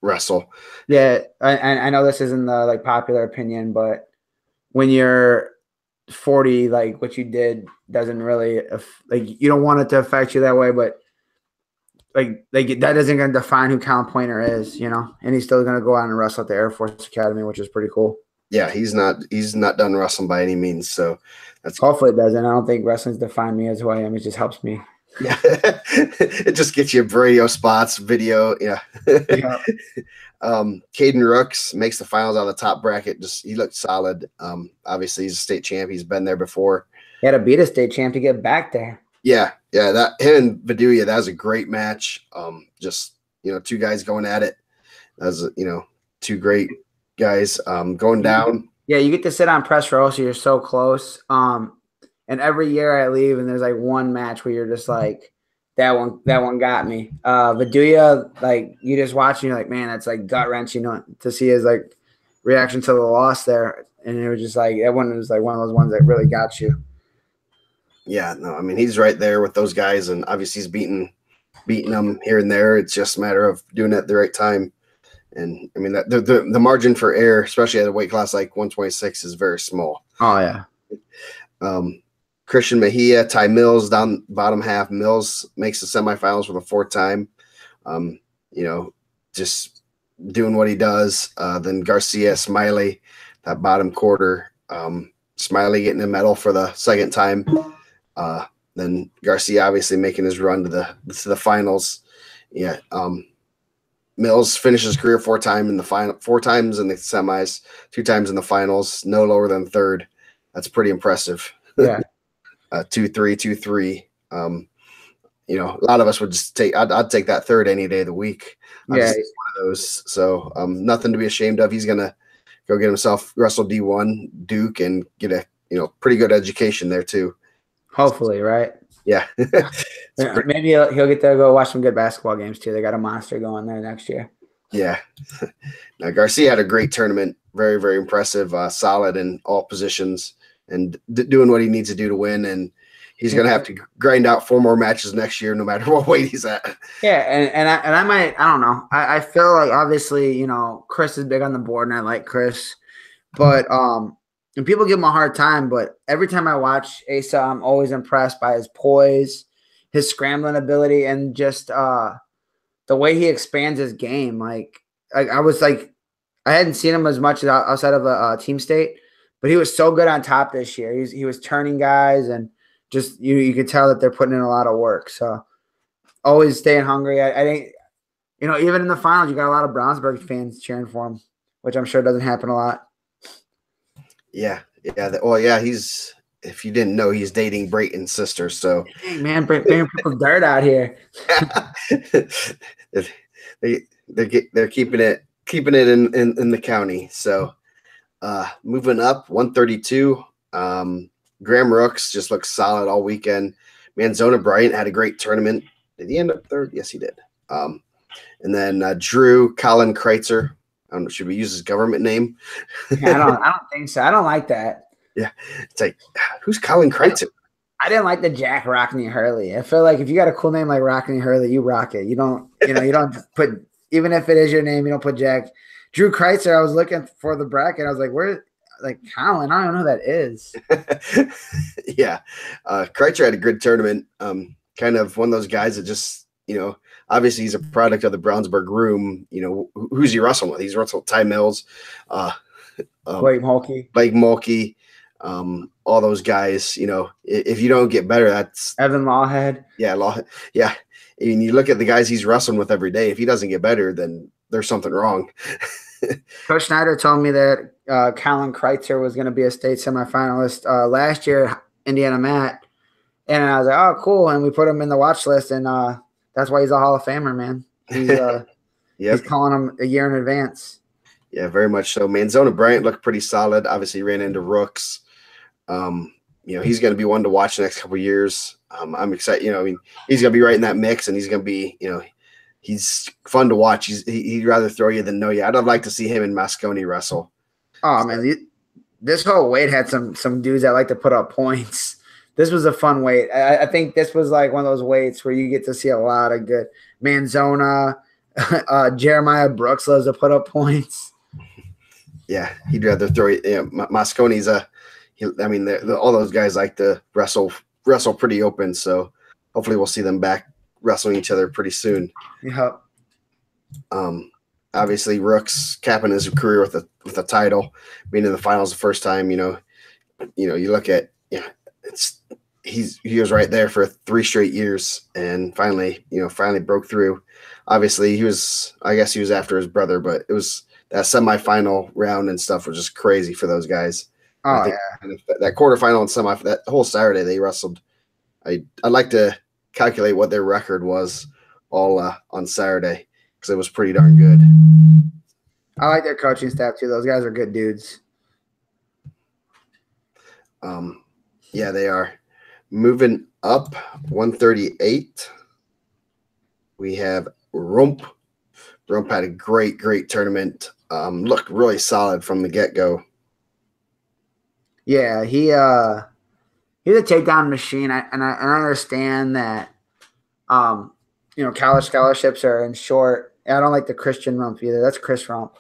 A: wrestle.
B: Yeah, I know this isn't the popular opinion, but when you're 40, like what you did doesn't really you don't want it to affect you that way, but like that isn't going to define who Colin Pointer is, and he's still going to go out and wrestle at the Air Force Academy, which is pretty cool.
A: Yeah, he's not done wrestling by any means, so that's
B: hopefully it doesn't. I don't think wrestling's defined me as who I am. It just helps me.
A: Yeah, it just gets you radio spots, video. Yeah. Caden Rooks makes the finals out of the top bracket. He looked solid. Obviously he's a state champ. He's been there before.
B: He had to beat a state champ to get back there.
A: Yeah. That him and Viduya, that was a great match. Just two guys going at it. That was two great guys going down.
B: Yeah, you get to sit on press row, so you're so close. And every year I leave, and there's like one match where you're just like, that one got me. Viduya, you just watch and you're like, man, that's like gut wrenching to see his reaction to the loss there. And it was just that one was one of those ones that really got you.
A: Yeah, no, I mean, he's right there with those guys, and obviously he's beating them here and there. It's just a matter of doing it at the right time. And I mean, the margin for error, especially at a weight class like 126, is very small.
B: Oh yeah.
A: Christian Mejia, Ty Mills down bottom half. Mills makes the semifinals for the fourth time. Just doing what he does. Then Garcia, Smiley, that bottom quarter. Smiley getting a medal for the second time. Then Garcia obviously making his run to the finals. Yeah. Mills finished his career 4 times in the final, 4 times in the semis, 2 times in the finals, no lower than third. That's pretty impressive.
B: Yeah.
A: 2-3, 2-3. A lot of us would just take. I'd take that third any day of the week.
B: Yeah.
A: One of those. So nothing to be ashamed of. He's gonna go get himself wrestle D1 Duke and get a pretty good education there too.
B: Hopefully, right?
A: Yeah.
B: Maybe he'll get to go watch some good basketball games too. They got a monster going there next year.
A: Yeah. Now Garcia had a great tournament. Very, very impressive. Solid in all positions and doing what he needs to do to win. And he's going to have to grind out 4 more matches next year, no matter what weight he's at.
B: Yeah, and I might, I don't know. I feel like obviously, Chris is big on the board, and I like Chris, but and people give him a hard time. But every time I watch Asa, I'm always impressed by his poise, his scrambling ability, and just the way he expands his game. Like I was like, I hadn't seen him as much outside of a team state, but he was so good on top this year. He was turning guys and. Just you could tell that they're putting in a lot of work. So always staying hungry. I think, even in the finals, you got a lot of Brownsburg fans cheering for him, which I'm sure doesn't happen a lot.
A: Yeah. Yeah. He's, if you didn't know, he's dating Brayton's sister. So,
B: hey, man, bringing people's dirt out here.
A: they're keeping it in the county. So, moving up 132. Graham Rooks just looked solid all weekend. Manzona Bryant had a great tournament. Did he end up third? Yes, he did. And then Drew Colin Kreitzer. I don't know, should we use his government name?
B: I don't think so. I don't like that.
A: Yeah. It's like, who's Colin Kreitzer?
B: I didn't like the Jack Rockney Hurley. I feel like if you got a cool name like Rockney Hurley, you rock it. You don't put, even if it is your name, you don't put Jack. Drew Kreitzer, I was looking for the bracket. I was like, where? Like Colin, I don't know who that is.
A: Yeah. Kreitzer had a good tournament. Kind of one of those guys that just, obviously he's a product of the Brownsburg room. Who's he wrestling with? He's wrestled Ty Mills,
B: Blake
A: Mulkey, all those guys. If you don't get better, that's
B: Evan Lawhead.
A: Yeah, yeah. And you look at the guys he's wrestling with every day. If he doesn't get better, then there's something wrong.
B: Coach Schneider told me that Colin Kreitzer was going to be a state semifinalist last year, Indiana Matt. And I was like, oh, cool. And we put him in the watch list, and that's why he's a Hall of Famer, man. He's, he's calling him a year in advance.
A: Yeah, very much so. Manzona Bryant looked pretty solid. Obviously, ran into Rooks. He's going to be one to watch the next couple of years. I'm excited. He's going to be right in that mix, and he's going to be, he's fun to watch. He'd rather throw you than know you. I'd like to see him and Mosconi wrestle.
B: Oh, man, this whole weight had some dudes that like to put up points. This was a fun weight. I think this was like one of those weights where you get to see a lot of good Manzona. Jeremiah Brooks loves to put up points.
A: Yeah, he'd rather throw you. Mosconi's all those guys like to wrestle pretty open. So hopefully we'll see them back wrestling each other pretty soon.
B: Yep.
A: Obviously Rooks capping his career with a title, being in the finals the first time. You look at he was right there for 3 straight years, and finally broke through. Obviously he was after his brother, but it was that semifinal round and stuff was just crazy for those guys.
B: Oh yeah,
A: that quarterfinal and semi, that whole Saturday they wrestled. I'd like to calculate what their record was all on Saturday, because it was pretty darn good.
B: I like their coaching staff too. Those guys are good dudes.
A: Yeah, they are. Moving up 138, we have Rump. Rump had a great tournament. Looked really solid from the get-go.
B: Yeah, he's a takedown machine. I understand that college scholarships are in short. I don't like the Christian Rump either. That's Chris Rump.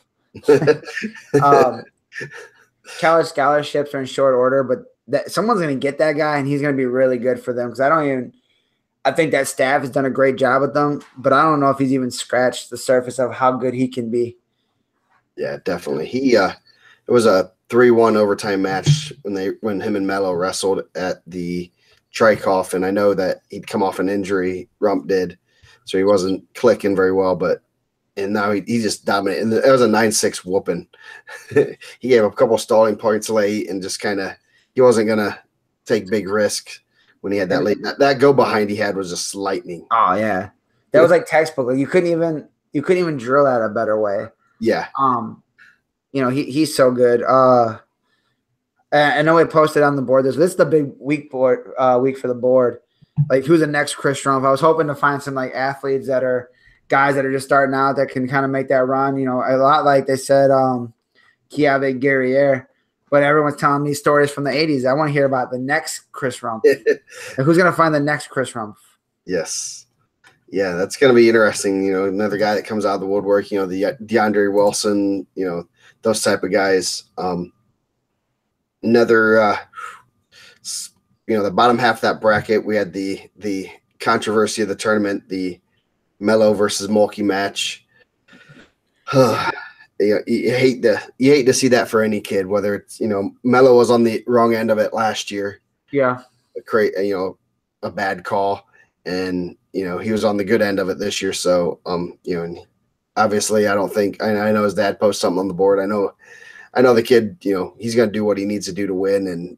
B: College scholarships are in short order, but someone's going to get that guy, and he's going to be really good for them, because I think that staff has done a great job with them, but I don't know if he's even scratched the surface of how good he can be.
A: Yeah, definitely. It was a 3-1 overtime match when him and Mello wrestled at the Trikoff, and I know that he'd come off an injury, Rump did, so he wasn't clicking very well, but and now he just dominated. And it was a 9-6 whooping. He gave up a couple stalling points late and just kind of he wasn't gonna take big risks when he had that late. That go behind he had was just lightning.
B: Oh yeah, that was like textbook. Like, you couldn't even drill that a better way.
A: Yeah.
B: He's so good. I know we posted on the board. This is the big week for the board. Like, who's the next Chris Rumph? I was hoping to find some like athletes that are guys that are just starting out that can kind of make that run. A lot like they said, Kiave Guerriere. But everyone's telling me stories from the 80s. I want to hear about the next Chris Rumph. Who's going to find the next Chris Rumph?
A: Yes. Yeah, that's going to be interesting. Another guy that comes out of the woodwork, the DeAndre Wilson, those type of guys. Another, the bottom half of that bracket, we had the controversy of the tournament, the Melo versus Mulkey match. You hate to see that for any kid, whether it's Melo was on the wrong end of it last year.
B: Yeah,
A: a bad call, and he was on the good end of it this year. So and obviously I don't think I know his dad posted something on the board. I know the kid. He's going to do what he needs to do to win, and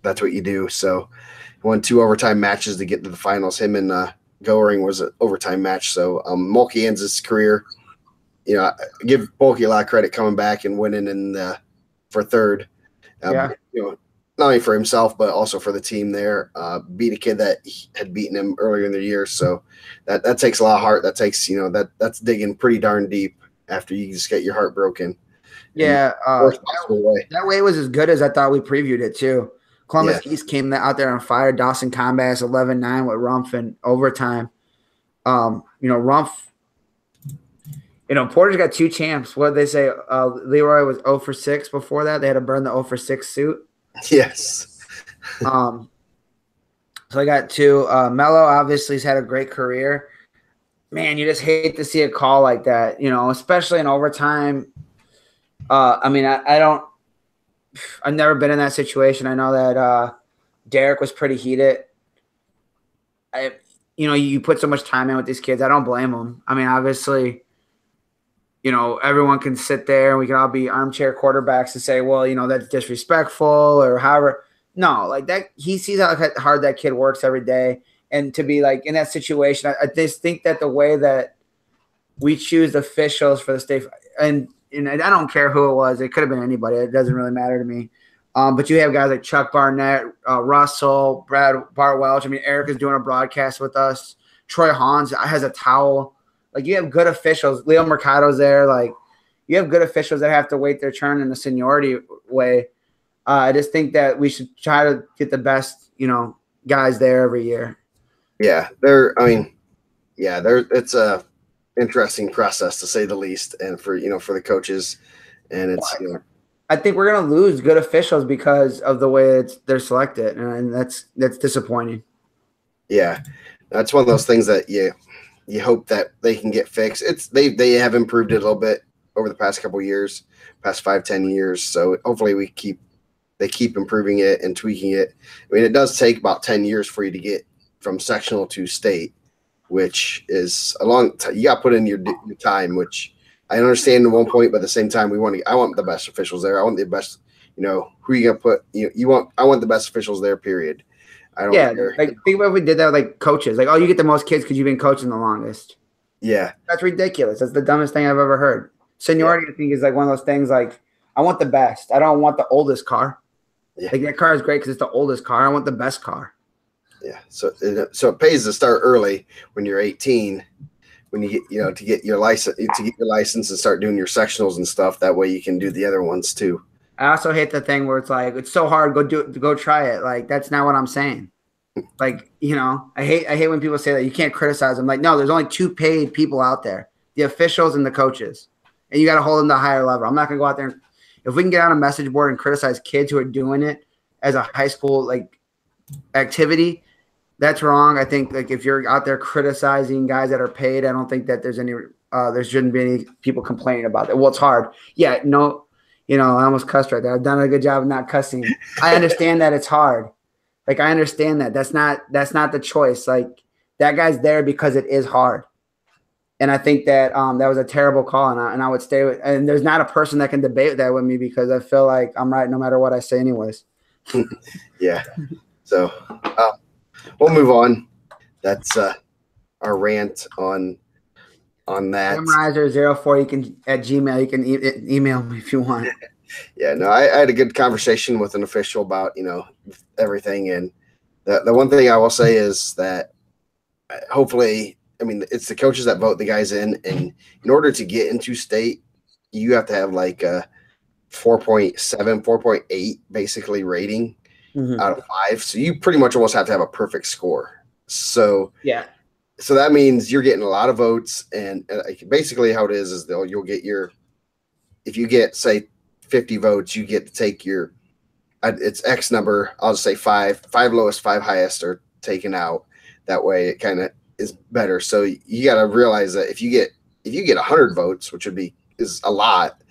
A: that's what you do. So he won 2 overtime matches to get to the finals. Him and Goering was an overtime match. So Mulkey ends his career. I give Mulkey a lot of credit coming back and winning for third. Not only for himself, but also for the team there. Beat a kid that had beaten him earlier in the year. So that takes a lot of heart. That takes, that's digging pretty darn deep after you just get your heart broken.
B: Yeah. That way was as good as I thought we previewed it too. Columbus East came out there on fire. Dawson Combat 11-9 with Rumph in overtime. Rumph, Porter's got 2 champs. What did they say? Leroy was 0 for 6 before that. They had to burn the 0 for 6 suit.
A: Yes.
B: So I got 2. Melo obviously has had a great career. Man, you just hate to see a call like that, especially in overtime. I've never been in that situation. I know that Derek was pretty heated. You put so much time in with these kids. I don't blame them. Obviously, everyone can sit there and we can all be armchair quarterbacks and say, well, that's disrespectful or however. No, like that. He sees how hard that kid works every day. And to be like in that situation, I just think that the way that we choose officials for the state and I don't care who it was. It could have been anybody. It doesn't really matter to me. But you have guys like Chuck Barnett, Russell, Bart Welch. Eric is doing a broadcast with us. Troy Hans has a towel. Like, you have good officials. Leo Mercado's there. Like, you have good officials that have to wait their turn in the seniority way. I just think that we should try to get the best, guys there every year.
A: Yeah, it's a interesting process to say the least, and for the coaches, and it's
B: I think we're gonna lose good officials because of the way they're selected, and that's disappointing.
A: Yeah, that's one of those things that you hope that they can get fixed. They have improved it a little bit over the past couple of years, past 5-10 years. So hopefully they keep improving it and tweaking it. It does take about 10 years for you to get from sectional to state, which is a long time. You got to put in your time, which I understand at one point, but at the same time, I want the best officials there. I want the best, who you going to put, I want the best officials there, period. I don't care.
B: Like, think about if we did that with like coaches. Like, oh, you get the most kids because you've been coaching the longest.
A: Yeah.
B: That's ridiculous. That's the dumbest thing I've ever heard. Seniority, I think, is like one of those things like, I want the best. I don't want the oldest car.
A: Yeah.
B: Like, that car is great because it's the oldest car. I want the best car.
A: Yeah. So it pays to start early when you're 18, when you get, to get your license and start doing your sectionals and stuff. That way you can do the other ones too.
B: I also hate the thing where it's like, it's so hard. Go try it. Like, that's not what I'm saying. Like, I hate when people say that you can't criticize them. Like, no, there's only 2 paid people out there, the officials and the coaches, and you got to hold them to a higher level. I'm not going to go out there. And, if we can get on a message board and criticize kids who are doing it as a high school, like, activity, that's wrong. I think, like, if you're out there criticizing guys that are paid, I don't think that there shouldn't be any people complaining about it. Well, it's hard. Yeah. No, I almost cussed right there. I've done a good job of not cussing. I understand that it's hard. Like, I understand that. That's not the choice. Like, that guy's there because it is hard. And I think that that was a terrible call, and I would stay with. And there's not a person that can debate that with me because I feel like I'm right no matter what I say, anyways.
A: Yeah. So we'll move on. That's our rant on that.
B: Memorizer04, you can at Gmail. You can email me if you want.
A: Yeah, no, I had a good conversation with an official about everything, and the one thing I will say is that hopefully, I mean, it's the coaches that vote the guys in, and in order to get into state, you have to have like a 4.7, 4.8 basically rating out of 5. So you pretty much almost have to have a perfect score. So
B: yeah.
A: So that means you're getting a lot of votes, and basically how it is you'll get if you get say 50 votes, you get to take it's X number. I'll just say 5 lowest, 5 highest are taken out. That way it kind of is better. So you got to realize that if you get 100 votes, which is a lot,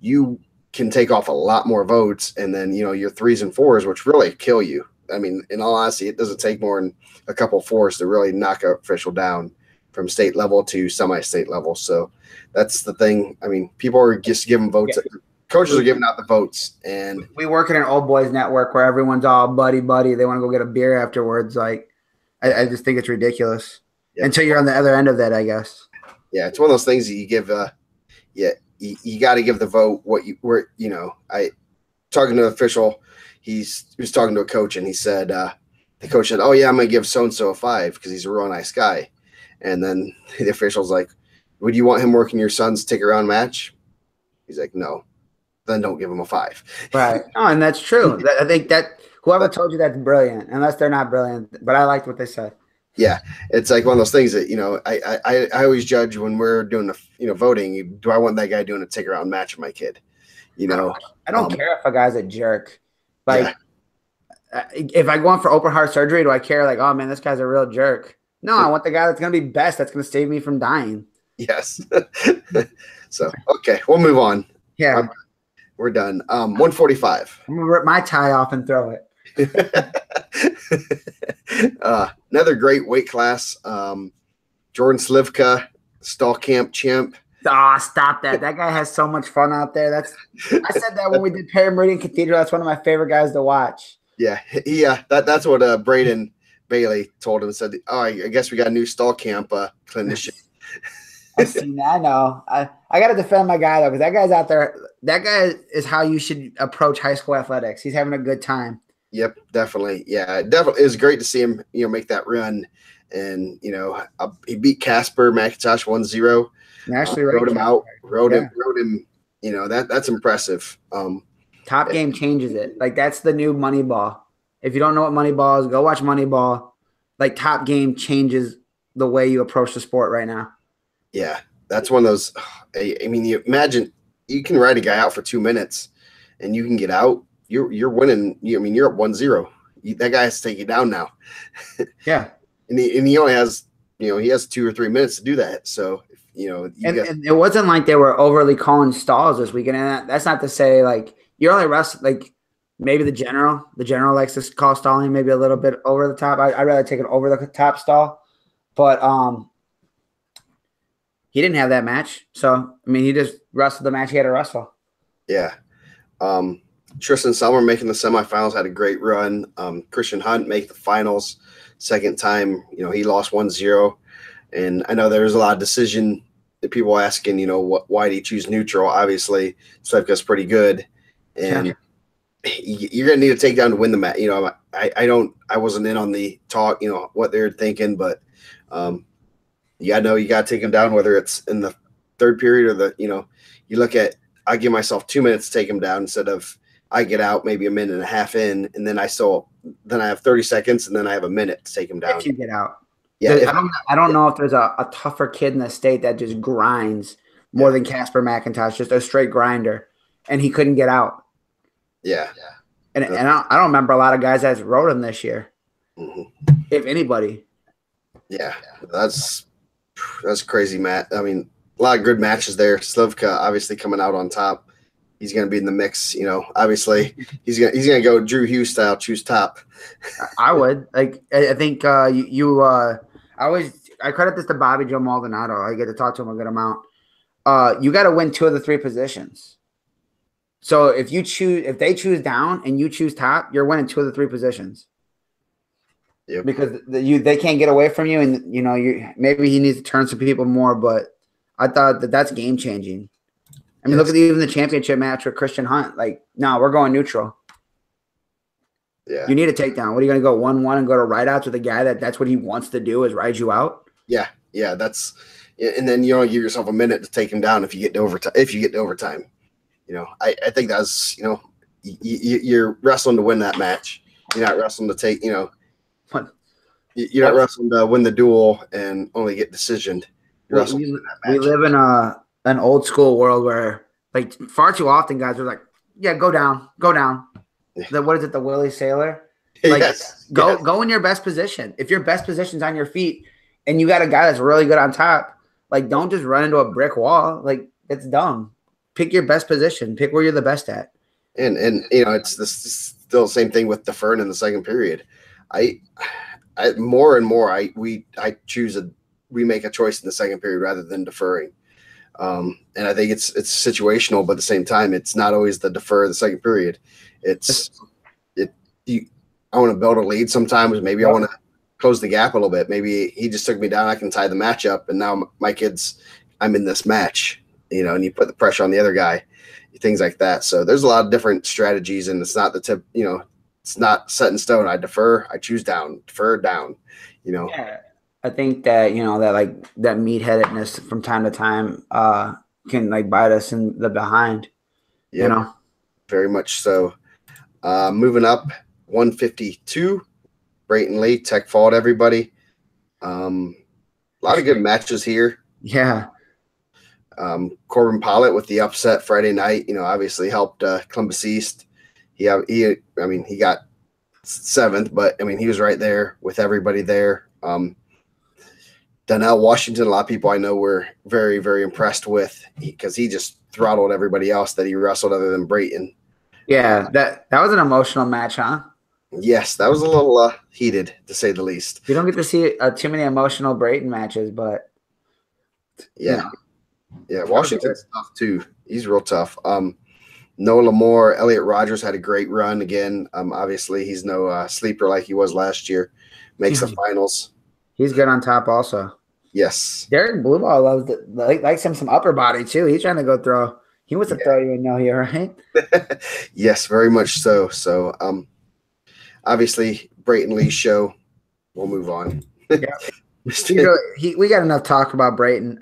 A: you can take off a lot more votes, and then your 3s and 4s, which really kill you. I mean, in all honesty, it doesn't take more than a couple 4s to really knock an official down from state level to semi-state level. So that's the thing. I mean, people are just giving votes. Yeah. Coaches are giving out the votes, and
B: we work in an old boys network where everyone's all buddy. They want to go get a beer afterwards. Like, I just think it's ridiculous. Yep. Until you're on the other end of that, I guess.
A: Yeah, it's one of those things that you give. You got to give the vote talking to an official. He was talking to a coach, and he said, the coach said, "Oh yeah, I'm gonna give so and so a 5 because he's a real nice guy." And then the official's like, "Would you want him working your son's tick around match?" He's like, "No." Then don't give him a 5.
B: Right. Oh, and that's true. I think that whoever told you that's brilliant, unless they're not brilliant. But I liked what they said.
A: Yeah, it's like one of those things that I always judge when we're doing the voting. Do I want that guy doing a tick around match with my kid?
B: I don't care if a guy's a jerk. Like, if I go in for open heart surgery, do I care? Like, oh man, this guy's a real jerk. No, I want the guy that's gonna be best. That's gonna save me from dying.
A: Yes. So okay, we'll move on.
B: Yeah.
A: We're done. 145.
B: I'm gonna rip my tie off and throw it.
A: Another great weight class. Jordan Slivka, Stall Camp champ.
B: Stop that. That guy has so much fun out there. I said that when we did Perry Meridian Cathedral. That's one of my favorite guys to watch.
A: Yeah. That's what Braden Bailey told him. Said, "Oh, I guess we got a new Stall Camp clinician."
B: I've seen that. I know. I got to defend my guy, though, because that guy's out there. That guy is how you should approach high school athletics. He's having a good time.
A: Yep, definitely. Yeah, definitely. It was great to see him, make that run. And, he beat Casper McIntosh 1-0.
B: Nationally
A: rode him out. Rode him. That's impressive.
B: Top Game changes it. Like, that's the new Moneyball. If you don't know what Moneyball is, go watch Moneyball. Like, Top Game changes the way you approach the sport right now.
A: Yeah, that's one of those. I mean, you imagine you can ride a guy out for 2 minutes, and you can get out. You're winning. You're up 1-0. That guy has to take you down now.
B: Yeah,
A: and he only has he has 2 or 3 minutes to do that. So
B: and it wasn't like they were overly calling stalls this weekend. And that's not to say like you're only like maybe the general likes to call stalling maybe a little bit over the top. I'd rather take an over the top stall, but he didn't have that match. So, I mean, he just wrestled the match he had to wrestle.
A: Yeah. Tristan Selmer making the semifinals, had a great run. Christian Hunt make the finals second time. He lost 1-0. And I know there's a lot of decision that people asking, why did he choose neutral? Obviously, Slivka's pretty good. And you're going to need a takedown to win the match. I wasn't in on the talk, what they're thinking, but you got to take him down, whether it's in the third period or you look at, I give myself 2 minutes to take him down instead of I get out maybe a minute and a half in, and then I have 30 seconds, and then I have a minute to take him down.
B: If you get out.
A: Yeah.
B: I don't know if there's a tougher kid in the state that just grinds more than Casper McIntosh, just a straight grinder, and he couldn't get out.
A: Yeah.
B: And I don't remember a lot of guys that rode him this year, if anybody.
A: Yeah, that's crazy, Matt. I mean, a lot of good matches there. Slivka obviously coming out on top. He's going to be in the mix. Obviously he's going to go Drew Hughes style, choose top.
B: I would I think I I credit this to Bobby Joe Maldonado. I get to talk to him a good amount. You got to win 2 of the 3 positions. So if they choose down and you choose top, you're winning 2 of the 3 positions.
A: Yep.
B: Because they can't get away from you, and maybe he needs to turn some people more. But I thought that's game changing. I mean, look at even the championship match with Christian Hunt. Like, no, we're going neutral.
A: Yeah.
B: You need a takedown. What are you going to go 1-1 and go to ride outs with a guy that's what he wants to do is ride you out?
A: Yeah. That's, and then you give yourself a minute to take him down if you get to overtime. I think that's you're wrestling to win that match. You're not wrestling to take you're not wrestling to win the duel and only get decisioned. You're wrestling to win that match.
B: We live in an old school world where like far too often guys are like, yeah, go down. What is it, the Willie Sailor? Like,
A: yes.
B: Go in your best position. If your best position's on your feet and you got a guy that's really good on top, like don't just run into a brick wall. Like it's dumb. Pick your best position. Pick where you're the best at.
A: And it's still the same thing with deferring in the second period. I more and more we make a choice in the second period rather than deferring. And I think it's situational, but at the same time, it's not always the defer the second period. I want to build a lead sometimes. Maybe I want to close the gap a little bit. Maybe he just took me down. I can tie the match up, and now I'm in this match. And you put the pressure on the other guy, things like that. So there's a lot of different strategies, and it's not the tip. It's not set in stone. I defer. I choose down. Defer down.
B: Yeah, I think that that meatheadedness from time to time can like bite us in the behind.
A: Yeah, very much so. Moving up, 152. Brayton Lee, Tech fought everybody. A lot of good matches here.
B: Yeah.
A: Corbin Pollitt with the upset Friday night, obviously helped Columbus East. He got 7th, but he was right there with everybody there. Donnell Washington, a lot of people I know were very, very impressed with because he just throttled everybody else that he wrestled other than Brayton.
B: Yeah, that was an emotional match, huh?
A: Yes, that was a little heated, to say the least.
B: You don't get to see too many emotional Brayton matches, but
A: yeah. Yeah, Washington's tough too. He's real tough. Noah Lamore, Elliot Rogers had a great run again. Obviously, he's no sleeper like he was last year. Makes the finals.
B: He's good on top also.
A: Yes.
B: Derek Blueball loves likes him some upper body too. He's trying to go throw. He wants to throw you in no here, right?
A: Yes, very much so. So, obviously, Brayton Lee's show. We'll move on.
B: Yeah. We got enough talk about Brayton.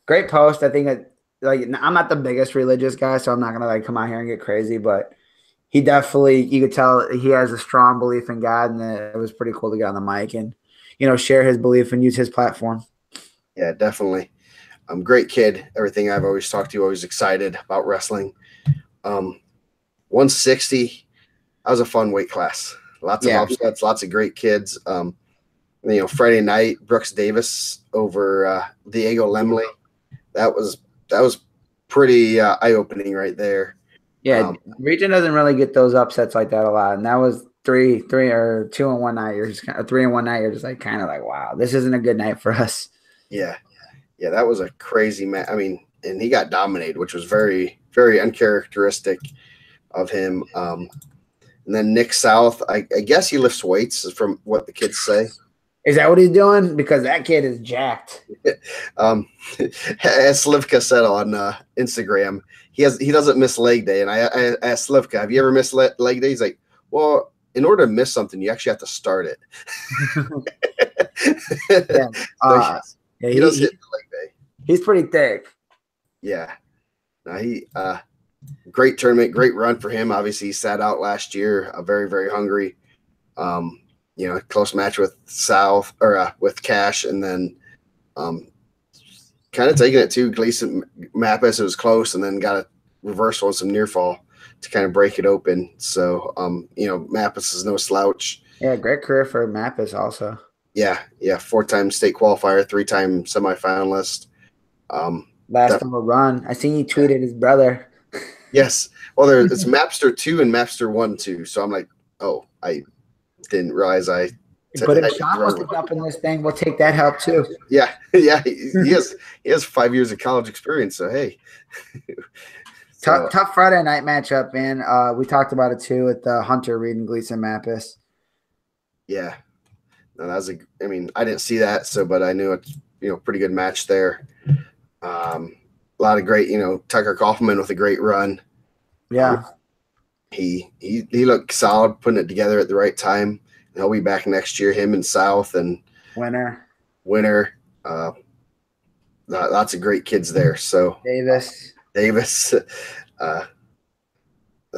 B: Great post. I think that I'm not the biggest religious guy, so I'm not gonna come out here and get crazy, but he definitely, you could tell he has a strong belief in God, and it was pretty cool to get on the mic and share his belief and use his platform.
A: Yeah, definitely. Great kid. Everything I've always talked to, always excited about wrestling. 160. That was a fun weight class. Lots of upsets, lots of great kids. Friday night, Brooks Davis over Diego Lemley. That was pretty eye-opening right there.
B: Yeah, Region doesn't really get those upsets like that a lot, and that was 3 or 2 in one night. You're just 3 in one night. You're just kind of like, wow, this isn't a good night for us.
A: Yeah, that was a crazy match. And he got dominated, which was very, very uncharacteristic of him. And then Nick South, I guess he lifts weights, from what the kids say.
B: Is that what he's doing? Because that kid is jacked.
A: As Slivka said on Instagram, he doesn't miss leg day. And I asked Slivka, have you ever missed leg day? He's like, well, in order to miss something, you actually have to start it. He does hit the leg day.
B: He's pretty thick.
A: Yeah. Now great tournament, great run for him. Obviously, he sat out last year, very, very hungry. Close match with South or with Cash, and then kind of taking it to Gleason Mappus. It was close, and then got a reversal and some near fall to kind of break it open. So, Mappus is no slouch.
B: Yeah, great career for Mappus also.
A: Yeah, 4-time state qualifier, 3-time semifinalist.
B: Last time a run. I seen you tweeted his brother.
A: Yes. Well, it's Mapster 2 and Mapster 1 too. So I'm like, oh, I didn't realize I
B: But if Sean wants to jump in this thing, we'll take that help too.
A: Yeah, yeah, he has 5 years of college experience. So hey,
B: tough Friday night matchup, man. We talked about it too with Hunter Reed and Gleason Mappis.
A: Yeah, no, that was I mean, I didn't see that, but I knew it's pretty good match there. A lot of great, Tucker Kaufman with a great run.
B: Yeah,
A: he looked solid, putting it together at the right time. He'll be back next year. Him and South and
B: Winner.
A: Lots of great kids there. So
B: Davis.
A: Let's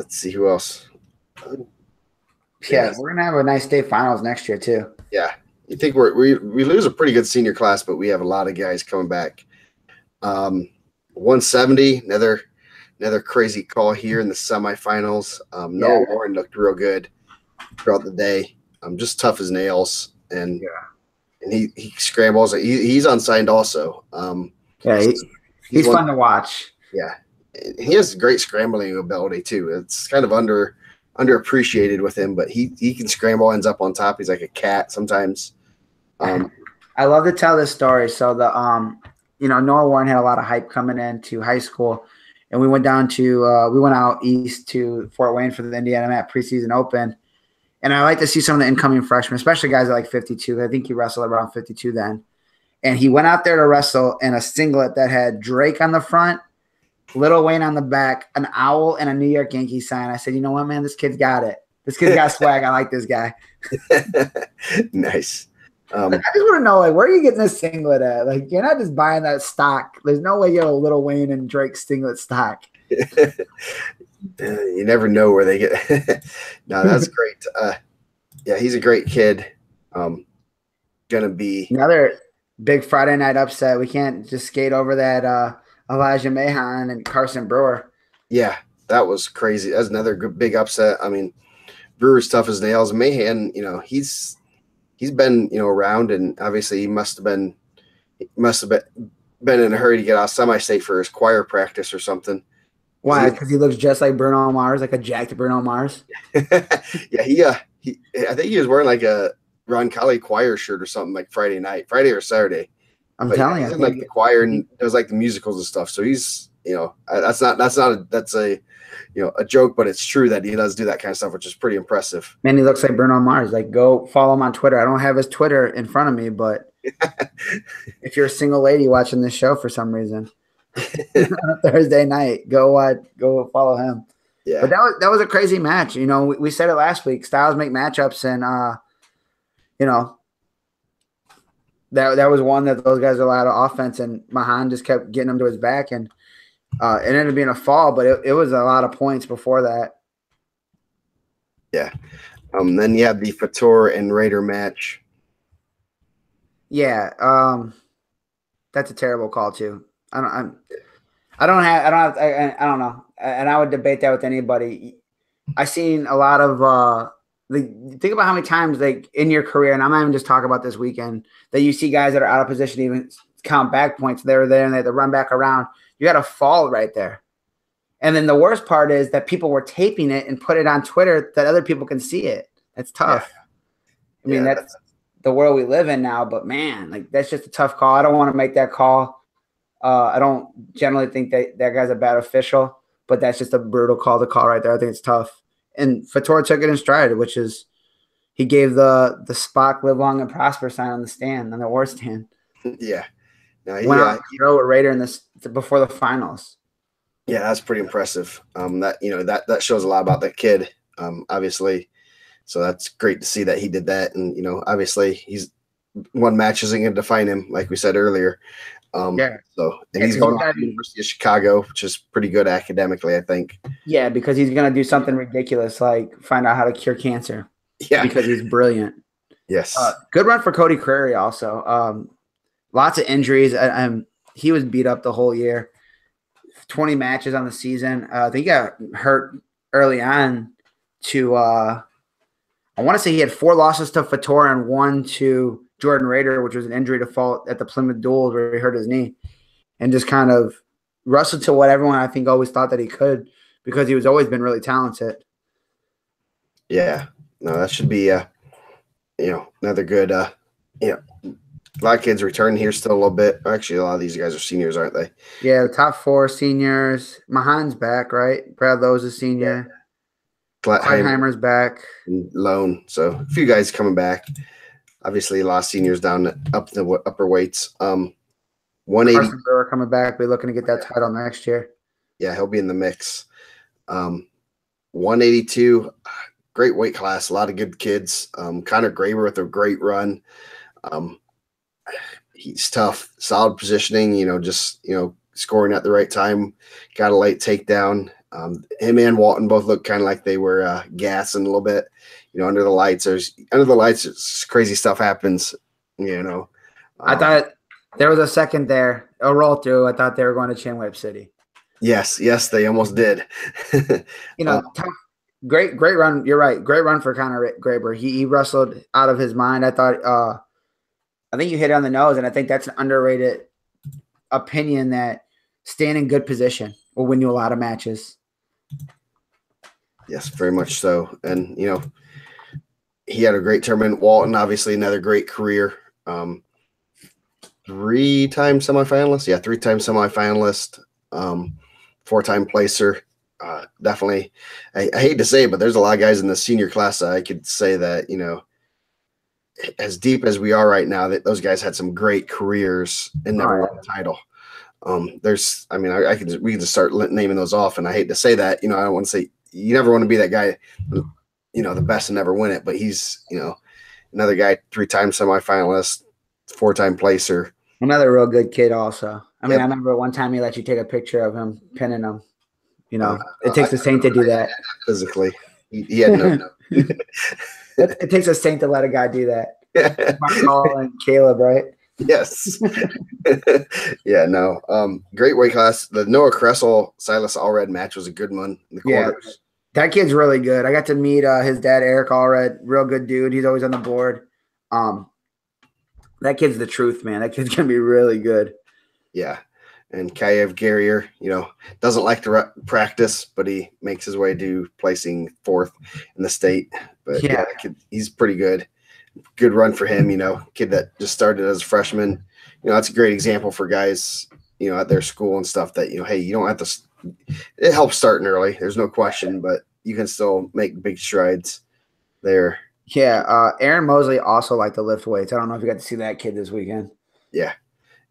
A: see who else.
B: Yeah, we're gonna have a nice state finals next year too.
A: Yeah, you think we lose a pretty good senior class, but we have a lot of guys coming back. 170, another crazy call here in the semifinals. Noah Warren looked real good throughout the day. Just tough as nails, and he scrambles. He's unsigned also.
B: He's fun to watch.
A: Yeah, he has great scrambling ability too. It's kind of underappreciated with him, but he can scramble, ends up on top. He's like a cat sometimes.
B: I love to tell this story. So Noah Warren had a lot of hype coming into high school, and we went out east to Fort Wayne for the Indiana Mat preseason open. And I like to see some of the incoming freshmen, especially guys at like 52. I think he wrestled around 52 then. And he went out there to wrestle in a singlet that had Drake on the front, Lil Wayne on the back, an owl, and a New York Yankees sign. I said, you know what, man? This kid's got it. This kid's got swag. I like this guy.
A: Nice.
B: I just want to know, where are you getting this singlet at? You're not just buying that stock. There's no way you have a Lil Wayne and Drake singlet stock.
A: You never know where they get. No, that's great. Yeah, he's a great kid. Gonna be
B: another big Friday night upset. We can't just skate over that Elijah Mahan and Carson Brewer.
A: Yeah, that was crazy. That's another big upset. I mean, Brewer's tough as nails. Mahan, he's been around, and obviously he must have been in a hurry to get out of semi-state for his choir practice or something.
B: Why? Because he looks just like Bruno Mars, like a jacked Bruno Mars.
A: Yeah, I think he was wearing like a Ron Kelly choir shirt or something like Friday or Saturday.
B: I'm telling you,
A: he's in like the choir and does like the musicals and stuff. So he's, that's a joke, but it's true that he does do that kind of stuff, which is pretty impressive.
B: Man, he looks like Bruno Mars. Go follow him on Twitter. I don't have his Twitter in front of me, but if you're a single lady watching this show for some reason. On a Thursday night, go follow him.
A: Yeah,
B: but that was a crazy match. We said it last week. Styles make matchups, and that was one that those guys allowed of offense, and Mahan just kept getting him to his back, and it ended up being a fall, but it was a lot of points before that.
A: Yeah. Then you have the Fator and Raider match.
B: Yeah, that's a terrible call too. I don't know. And I would debate that with anybody. I've seen a lot of think about how many times in your career, and I'm not even just talking about this weekend, that you see guys that are out of position even count back points. They're there and they have to run back around. You got to fall right there. And then the worst part is that people were taping it and put it on Twitter that other people can see it. That's tough. Yeah. I mean, that's the world we live in now, but man, that's just a tough call. I don't want to make that call. I don't generally think that guy's a bad official, but that's just a brutal call to call right there. I think it's tough. And Fator took it in stride, which is he gave the Spock live long and prosper sign on the stand, on the war stand.
A: Yeah. No,
B: went out with Raider in this before the finals.
A: Yeah, that's pretty impressive. That shows a lot about that kid, obviously. So that's great to see that he did that. And, obviously he's one match isn't going to define him, like we said earlier. So he's going to the University of Chicago, which is pretty good academically, I think.
B: Yeah, because he's going to do something ridiculous, like find out how to cure cancer.
A: Yeah,
B: because he's brilliant.
A: Yes,
B: good run for Cody Crary. Also, lots of injuries. He was beat up the whole year. 20 matches on the season. I think he got hurt early on. I want to say he had 4 losses to Fator and 1 to Jordan Raider, which was an injury to fault at the Plymouth Duels where he hurt his knee, and just kind of wrestled to what everyone I think always thought that he could, because he was always been really talented.
A: Yeah, no, that should be another good. You know, a lot of kids returning here still a little bit. Actually, a lot of these guys are seniors, aren't they?
B: Yeah, the top 4 seniors. Mahan's back, right? Brad Lowe's a senior. Kleinheimer's back.
A: Lone. So a few guys coming back. Obviously, a lot of seniors down up the upper weights. 180.
B: Carson Brewer coming back. We're looking to get that title next year.
A: Yeah, he'll be in the mix. 182, great weight class. A lot of good kids. Connor Graber with a great run. He's tough, solid positioning. Just scoring at the right time. Got a late takedown. Him and Walton both look kind of like they were gassing a little bit. Under the lights. Crazy stuff happens.
B: I thought there was a second there, a roll through. I thought they were going to Chin Whip City.
A: Yes, they almost did.
B: Tough, great run. You're right. Great run for Connor Graber. He wrestled out of his mind. I think you hit it on the nose, and I think that's an underrated opinion that staying in good position will win you a lot of matches.
A: Yes, very much so. And, he had a great tournament. Walton, obviously, another great career. 3-time semifinalist. Yeah, 3-time semifinalist. 4-time placer. Definitely. I hate to say it, but there's a lot of guys in the senior class that I could say that, as deep as we are right now, that those guys had some great careers and never won a title. We can just start naming those off. And I hate to say that, I don't want to say you never want to be that guy, the best and never win it, but he's, another guy, 3-time semifinalist, 4-time placer.
B: Another real good kid also. I remember one time he let you take a picture of him pinning him. It takes a saint to do that.
A: Physically. He had no.
B: It takes a saint to let a guy do that. Michael and Caleb, right?
A: Yes. Yeah, no. Great weight class. The Noah Kressel Silas Allred match was a good one in the quarters.
B: Yeah. That kid's really good. I got to meet his dad, Eric Allred. Real good dude. He's always on the board. That kid's the truth, man. That kid's going to be really good.
A: Yeah. And Kayev Guerrier, doesn't like to practice, but he makes his way to placing 4th in the state. But yeah kid, he's pretty good. Good run for him, kid that just started as a freshman. That's a great example for guys, at their school and stuff that, hey, you don't have to – it helps starting early. There's no question, but you can still make big strides there.
B: Yeah, Aaron Mosley also liked to lift weights. I don't know if you got to see that kid this weekend.
A: Yeah.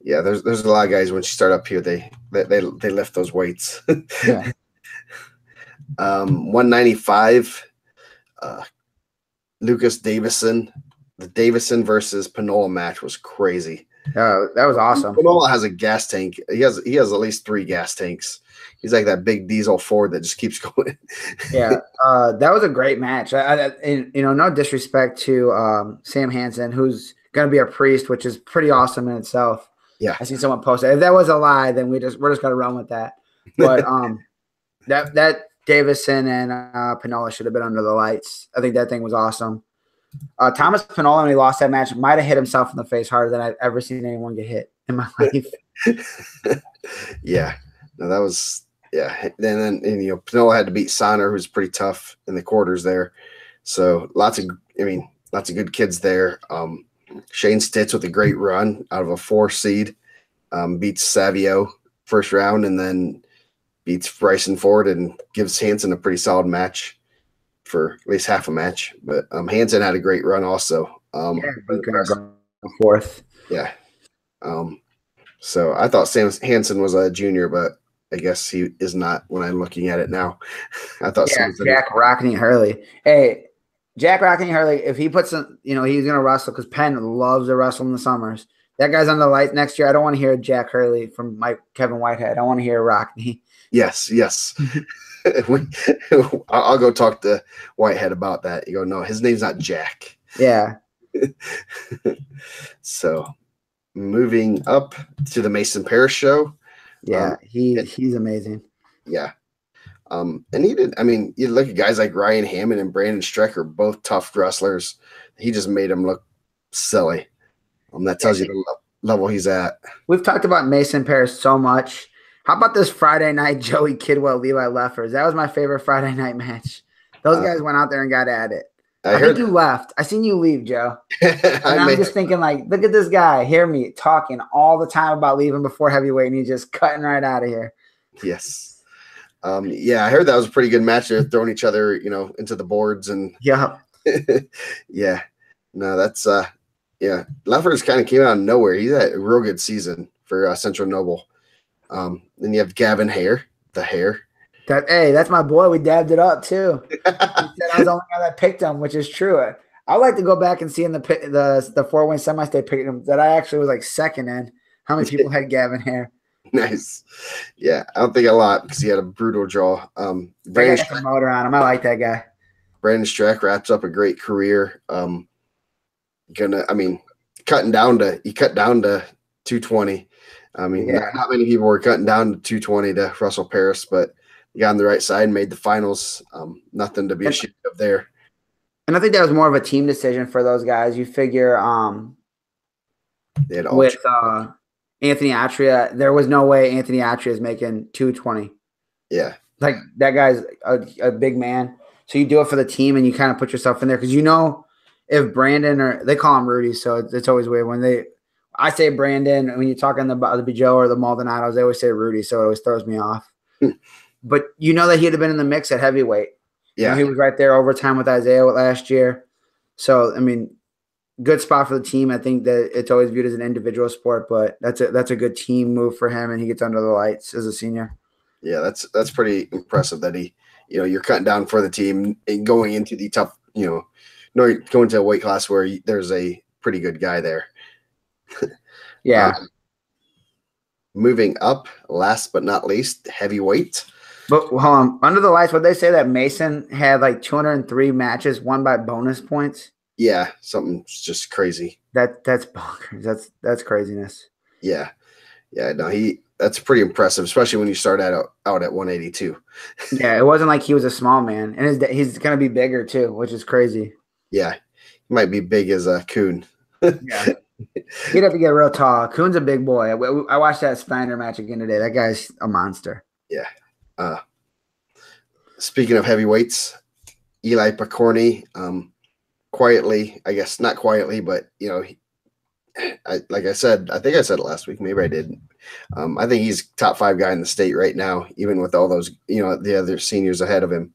A: Yeah, there's a lot of guys when you start up here, they lift those weights.
B: Yeah.
A: 195, Lucas Davison. The Davison versus Panola match was crazy.
B: That was awesome.
A: Panola has a gas tank. He has at least 3 gas tanks. He's like that big diesel Ford that just keeps going.
B: Yeah, that was a great match. No disrespect to Sam Hansen, who's going to be a priest, which is pretty awesome in itself.
A: Yeah,
B: I see someone post it. If that was a lie, then we're just gonna run with that. But that Davison and Panola should have been under the lights. I think that thing was awesome. Thomas Panola, when he lost that match, might have hit himself in the face harder than I've ever seen anyone get hit in my life.
A: Yeah, no, that was Then Panola had to beat Sonner, who's pretty tough in the quarters there. So lots of good kids there. Shane Stitz with a great run out of a 4 seed, beats Savio first round and then beats Bryson Ford and gives Hansen a pretty solid match for at least half a match. But Hansen had a great run also.
B: Fourth.
A: Yeah. So I thought Sam Hansen was a junior, but I guess he is not when I'm looking at it now. I thought
B: Jack Rockney Hurley. Hey, Jack Rockney Hurley, if he puts some, he's going to wrestle because Penn loves to wrestle in the summers. That guy's on the light next year. I don't want to hear Jack Hurley from Kevin Whitehead. I want to hear Rockney.
A: Yes. I'll go talk to Whitehead about that. You go, no, his name's not Jack.
B: Yeah.
A: So moving up to the Mason Parrish show.
B: Yeah, he's amazing.
A: Yeah. And he did. You look at guys like Ryan Hammond and Brandon Strecker, both tough wrestlers. He just made them look silly. That tells you the level he's at. We've
B: talked about Mason Parrish so much. How about this Friday night, Joey Kidwell, Levi Leffers? That was my favorite Friday night match. Those guys went out there and got at it. I think you left. I seen you leave, Joe. And I'm just thinking, like, look at this guy. Hear me talking all the time about leaving before heavyweight, and he's just cutting right out of here.
A: Yes. Yeah, I heard that was a pretty good match. They're throwing each other, into the boards and
B: yeah.
A: Yeah. No, that's Leffers kind of came out of nowhere. He's had a real good season for Central Noble. Then you have Gavin Hare, the Hare.
B: That's my boy. We dabbed it up too. He said I was the only guy that picked him, which is true. I like to go back and see in the 4-win semi-state picked him that I actually was like second in. How many people had Gavin Hare?
A: Nice. Yeah, I don't think a lot because he had a brutal draw.
B: Brandon Strack, motor on him. I like that guy.
A: Brandon Strack wraps up a great career. Cutting down to 220. Not many people were cutting down to 220 to Russell Paris, but he got on the right side and made the finals. Nothing to be ashamed of there.
B: And I think that was more of a team decision for those guys. You figure with Anthony Atria, there was no way Anthony Atria is making 220.
A: Yeah.
B: Like that guy's a big man. So you do it for the team and you kind of put yourself in there because if Brandon or they call him Rudy, so it's always weird when I say Brandon when you're talking about the Joe or the Maldonados, they always say Rudy, so it always throws me off. But that he'd have been in the mix at heavyweight.
A: Yeah,
B: he was right there overtime with Isaiah last year. So good spot for the team. I think that it's always viewed as an individual sport, but that's a good team move for him, and he gets under the lights as a senior.
A: Yeah, that's pretty impressive that he, you're cutting down for the team and going into the tough, going to a weight class where there's a pretty good guy there.
B: Yeah.
A: Moving up, last but not least, heavyweight.
B: But hold on, under the lights, would they say that Mason had like 203 matches won by bonus points?
A: Yeah, something just crazy.
B: That's bonkers. That's craziness.
A: Yeah. No, that's pretty impressive, especially when you start out at 182.
B: Yeah, it wasn't like he was a small man, and he's gonna be bigger too, which is crazy.
A: Yeah, he might be big as a Kuhn.
B: Yeah, he'd have to get real tall. Kuhn's a big boy. I watched that Steiner match again today. That guy's a monster.
A: Yeah. Speaking of heavyweights, Eli Picorni, quietly, I guess not quietly, but like I said, I think I said it last week. Maybe I didn't. I think he's top 5 guy in the state right now, even with all those, the other seniors ahead of him.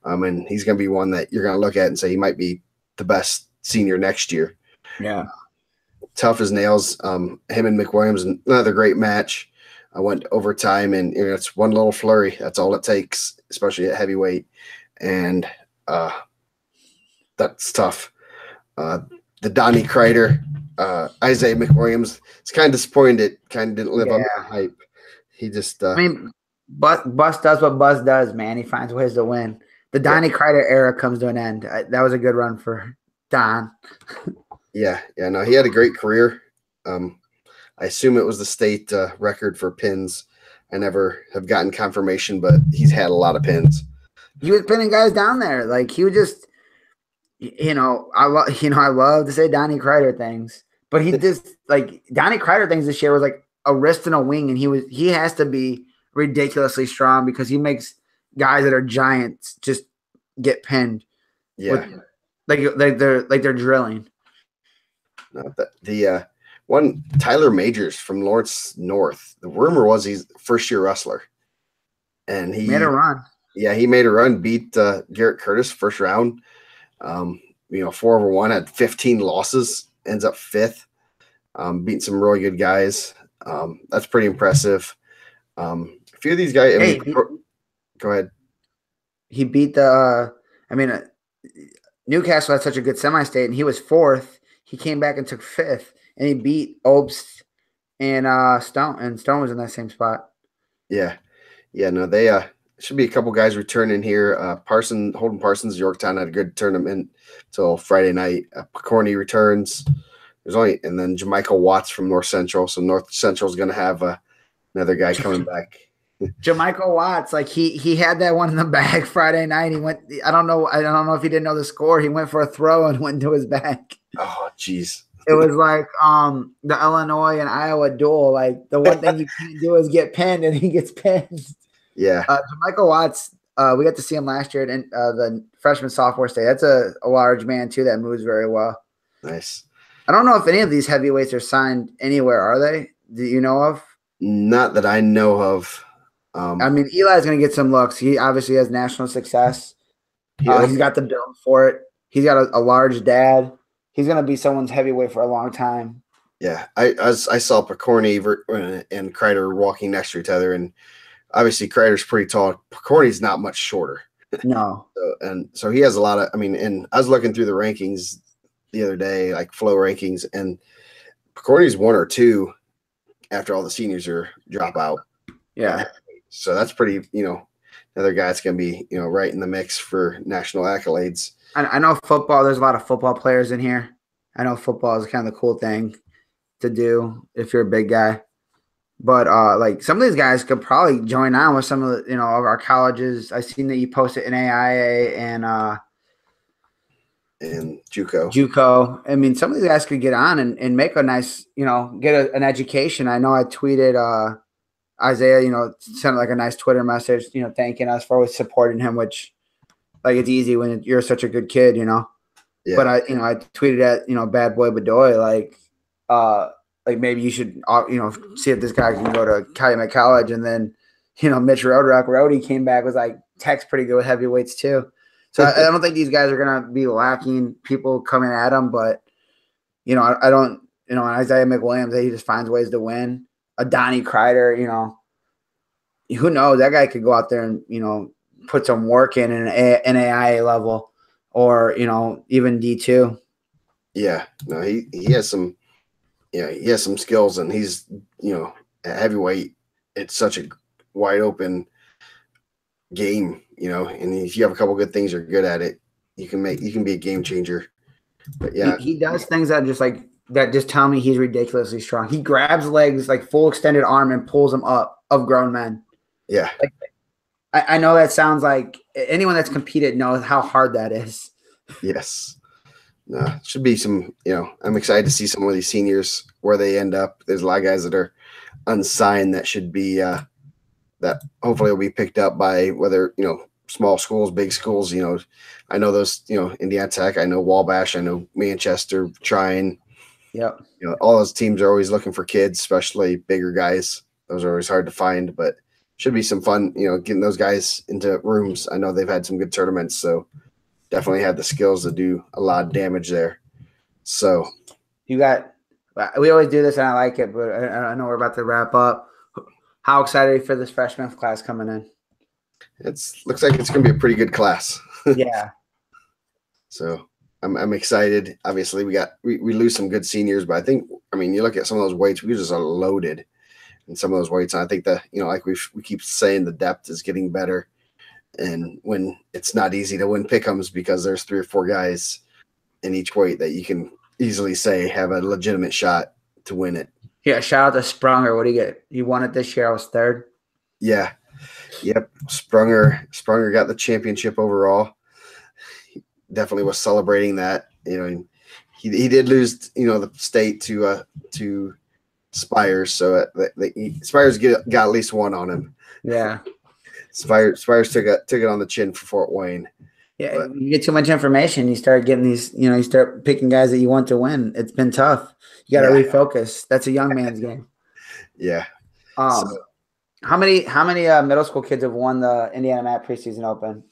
A: And he's going to be one that you're going to look at and say he might be the best senior next year.
B: Yeah.
A: Tough as nails. Him and McWilliams, another great match. I went overtime, and it's one little flurry. That's all it takes, especially at heavyweight. And that's tough. The Donnie Kreider, Isaiah McWilliams, it's kind of disappointed it kind of didn't live up to the hype. He just
B: Bus does what Buzz does, man. He finds ways to win. The Donnie Kreider era comes to an end. That was a good run for Don.
A: Yeah, no, he had a great career. I assume it was the state record for pins. I never have gotten confirmation, but he's had a lot of pins.
B: He was pinning guys down there. Like he would just, I love to say Donnie Kreider things, but he just like Donnie Kreider things this year was like a wrist and a wing, and he has to be ridiculously strong because he makes guys that are giants just get pinned.
A: Yeah,
B: they're drilling.
A: The one Tyler Majors from Lawrence North. The rumor was he's first-year wrestler, and he
B: made a run.
A: Yeah, he made a run, beat Garrett Curtis first round. 4-1, had 15 losses, ends up 5th. Beating some really good guys. That's pretty impressive. A few of these guys. Go ahead.
B: He beat Newcastle had such a good semi-state, and he was 4th. He came back and took 5th, and he beat Obst and Stone. And Stone was in that same spot. Yeah.
A: No, they should be a couple guys returning here. Holden Parsons, Yorktown had a good tournament until Friday night. Picorni returns. And then Jamichael Watts from North Central. So North Central is going to have another guy coming back.
B: Jamichael Watts, like he had that one in the bag Friday night. He went. I don't know if he didn't know the score. He went for a throw and went into his bag.
A: Oh, jeez.
B: It was like the Illinois and Iowa duel. Like the one thing you can't do is get pinned, and he gets pinned.
A: Yeah.
B: Jamichael Watts We got to see him last year at the freshman sophomore state. That's a large man too that moves very well.
A: Nice.
B: I don't know if any of these heavyweights are signed anywhere. Are they? Do you know of?
A: Not that I know of.
B: I mean, Eli's going to get some looks. He obviously has national success. He's got the build for it. He's got a large dad. He's going to be someone's heavyweight for a long time.
A: Yeah, I saw Picorni and Kreider walking next to each other, and obviously Kreider's pretty tall. Picorni's not much shorter.
B: No.
A: So he has a lot of. I mean, and I was looking through the rankings the other day, like flow rankings, and Picorni's 1 or 2 after all the seniors drop out.
B: Yeah.
A: So that's pretty. Another guy that's going to be right in the mix for national accolades.
B: I know football. There's a lot of football players in here. I know football is kind of the cool thing to do if you're a big guy. But like some of these guys could probably join on with some of the, of our colleges. I seen that you posted in AIA and
A: JUCO.
B: JUCO. I mean, some of these guys could get on and make a nice, get an education. I know I tweeted Isaiah, sent like a nice Twitter message, thanking us for always supporting him, which like it's easy when you're such a good kid,
A: Yeah.
B: But I tweeted at, Bad Boy Bedoy, like maybe you should, see if this guy can go to Calumet College. And then, Mitch Rhodey came back, was like, Tech's pretty good with heavyweights too. So I don't think these guys are going to be lacking people coming at them, but, I don't, Isaiah McWilliams, he just finds ways to win. A Donnie Kreider, who knows? That guy could go out there and, put some work in an AIA level or, even D2.
A: Yeah. No, he has some. He has some skills, and he's, a heavyweight. It's such a wide open game, and if you have a couple good things, you're good at it. You can be a game changer. But yeah,
B: he does things that just tell me he's ridiculously strong. He grabs legs like full extended arm and pulls them up of grown men.
A: Yeah.
B: I know that sounds like anyone that's competed knows how hard that is.
A: Yes. No, should be some, I'm excited to see some of these seniors where they end up. There's a lot of guys that are unsigned that should be, that hopefully will be picked up by whether, small schools, big schools, I know those, Indiana Tech, I know Wabash, I know Manchester trying.
B: Yep.
A: All those teams are always looking for kids, especially bigger guys. Those are always hard to find, but should be some fun, getting those guys into rooms. I know they've had some good tournaments, so definitely have the skills to do a lot of damage there. So
B: we always do this and I like it, but I know we're about to wrap up. How excited are you for this freshman class coming in?
A: Looks like it's going to be a pretty good class.
B: Yeah.
A: So I'm excited. Obviously we lose some good seniors, but you look at some of those weights, we just are loaded in some of those weights. And I think that, like we keep saying, the depth is getting better. And when it's not easy to win pick'ems because there's 3 or 4 guys in each weight that you can easily say have a legitimate shot to win it.
B: Yeah, shout out to Sprunger. What do you get? You won it this year. I was 3rd.
A: Yeah. Yep. Sprunger got the championship overall. He definitely was celebrating that. He did lose, the state to Spires, so Spires got at least 1 on him.
B: Yeah.
A: Spires took it on the chin for Fort Wayne.
B: Yeah, but you get too much information. You start getting these, you start picking guys that you want to win. It's been tough. You got to refocus. That's a young man's game.
A: Yeah.
B: How many middle school kids have won the Indiana MAT preseason open?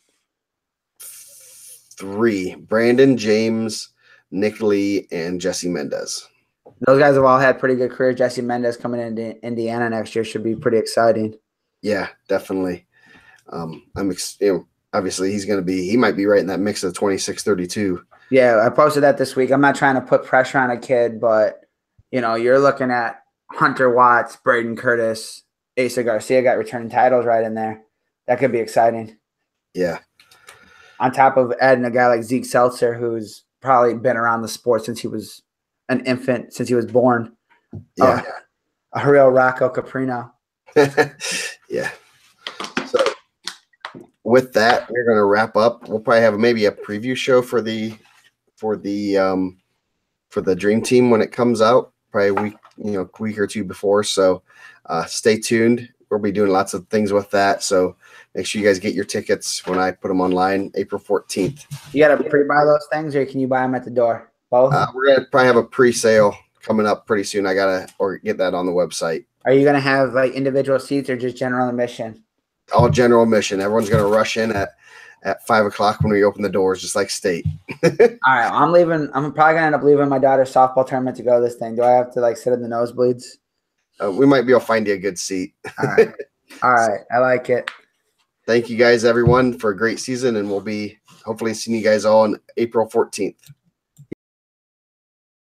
A: 3: Brandon, James, Nick Lee, and Jesse Mendez.
B: Those guys have all had pretty good careers. Jesse Mendez coming into Indiana next year should be pretty exciting.
A: Yeah, definitely. Obviously he might be right in that mix of 26-32.
B: Yeah, I posted that this week. I'm not trying to put pressure on a kid, but you're looking at Hunter Watts, Braden Curtis, Asa Garcia got returning titles right in there. That could be exciting.
A: Yeah.
B: On top of adding a guy like Zeke Seltzer, who's probably been around the sport since he was an infant, since he was born.
A: Yeah.
B: A real Rocco Caprino.
A: Yeah. So with that, we're going to wrap up. We'll probably have maybe a preview show for the Dream Team when it comes out, probably a week or 2 before. So stay tuned we'll be doing lots of things with that. So make sure you guys get your tickets when I put them online, April 14th.
B: You got to pre-buy those things, or can you buy them at the door? Both?
A: We're going to probably have a pre-sale coming up pretty soon. I got to get that on the website.
B: Are you going to have like individual seats or just general admission?
A: All general admission. Everyone's going to rush in at 5 o'clock when we open the doors, just like state.
B: All right. I'm leaving. I'm probably going to end up leaving my daughter's softball tournament to go to this thing. Do I have to like sit in the nosebleeds?
A: We might be able to find you a good seat.
B: All right. All right. I like it.
A: Thank you guys, everyone, for a great season. And we'll be hopefully seeing you guys all on April 14th.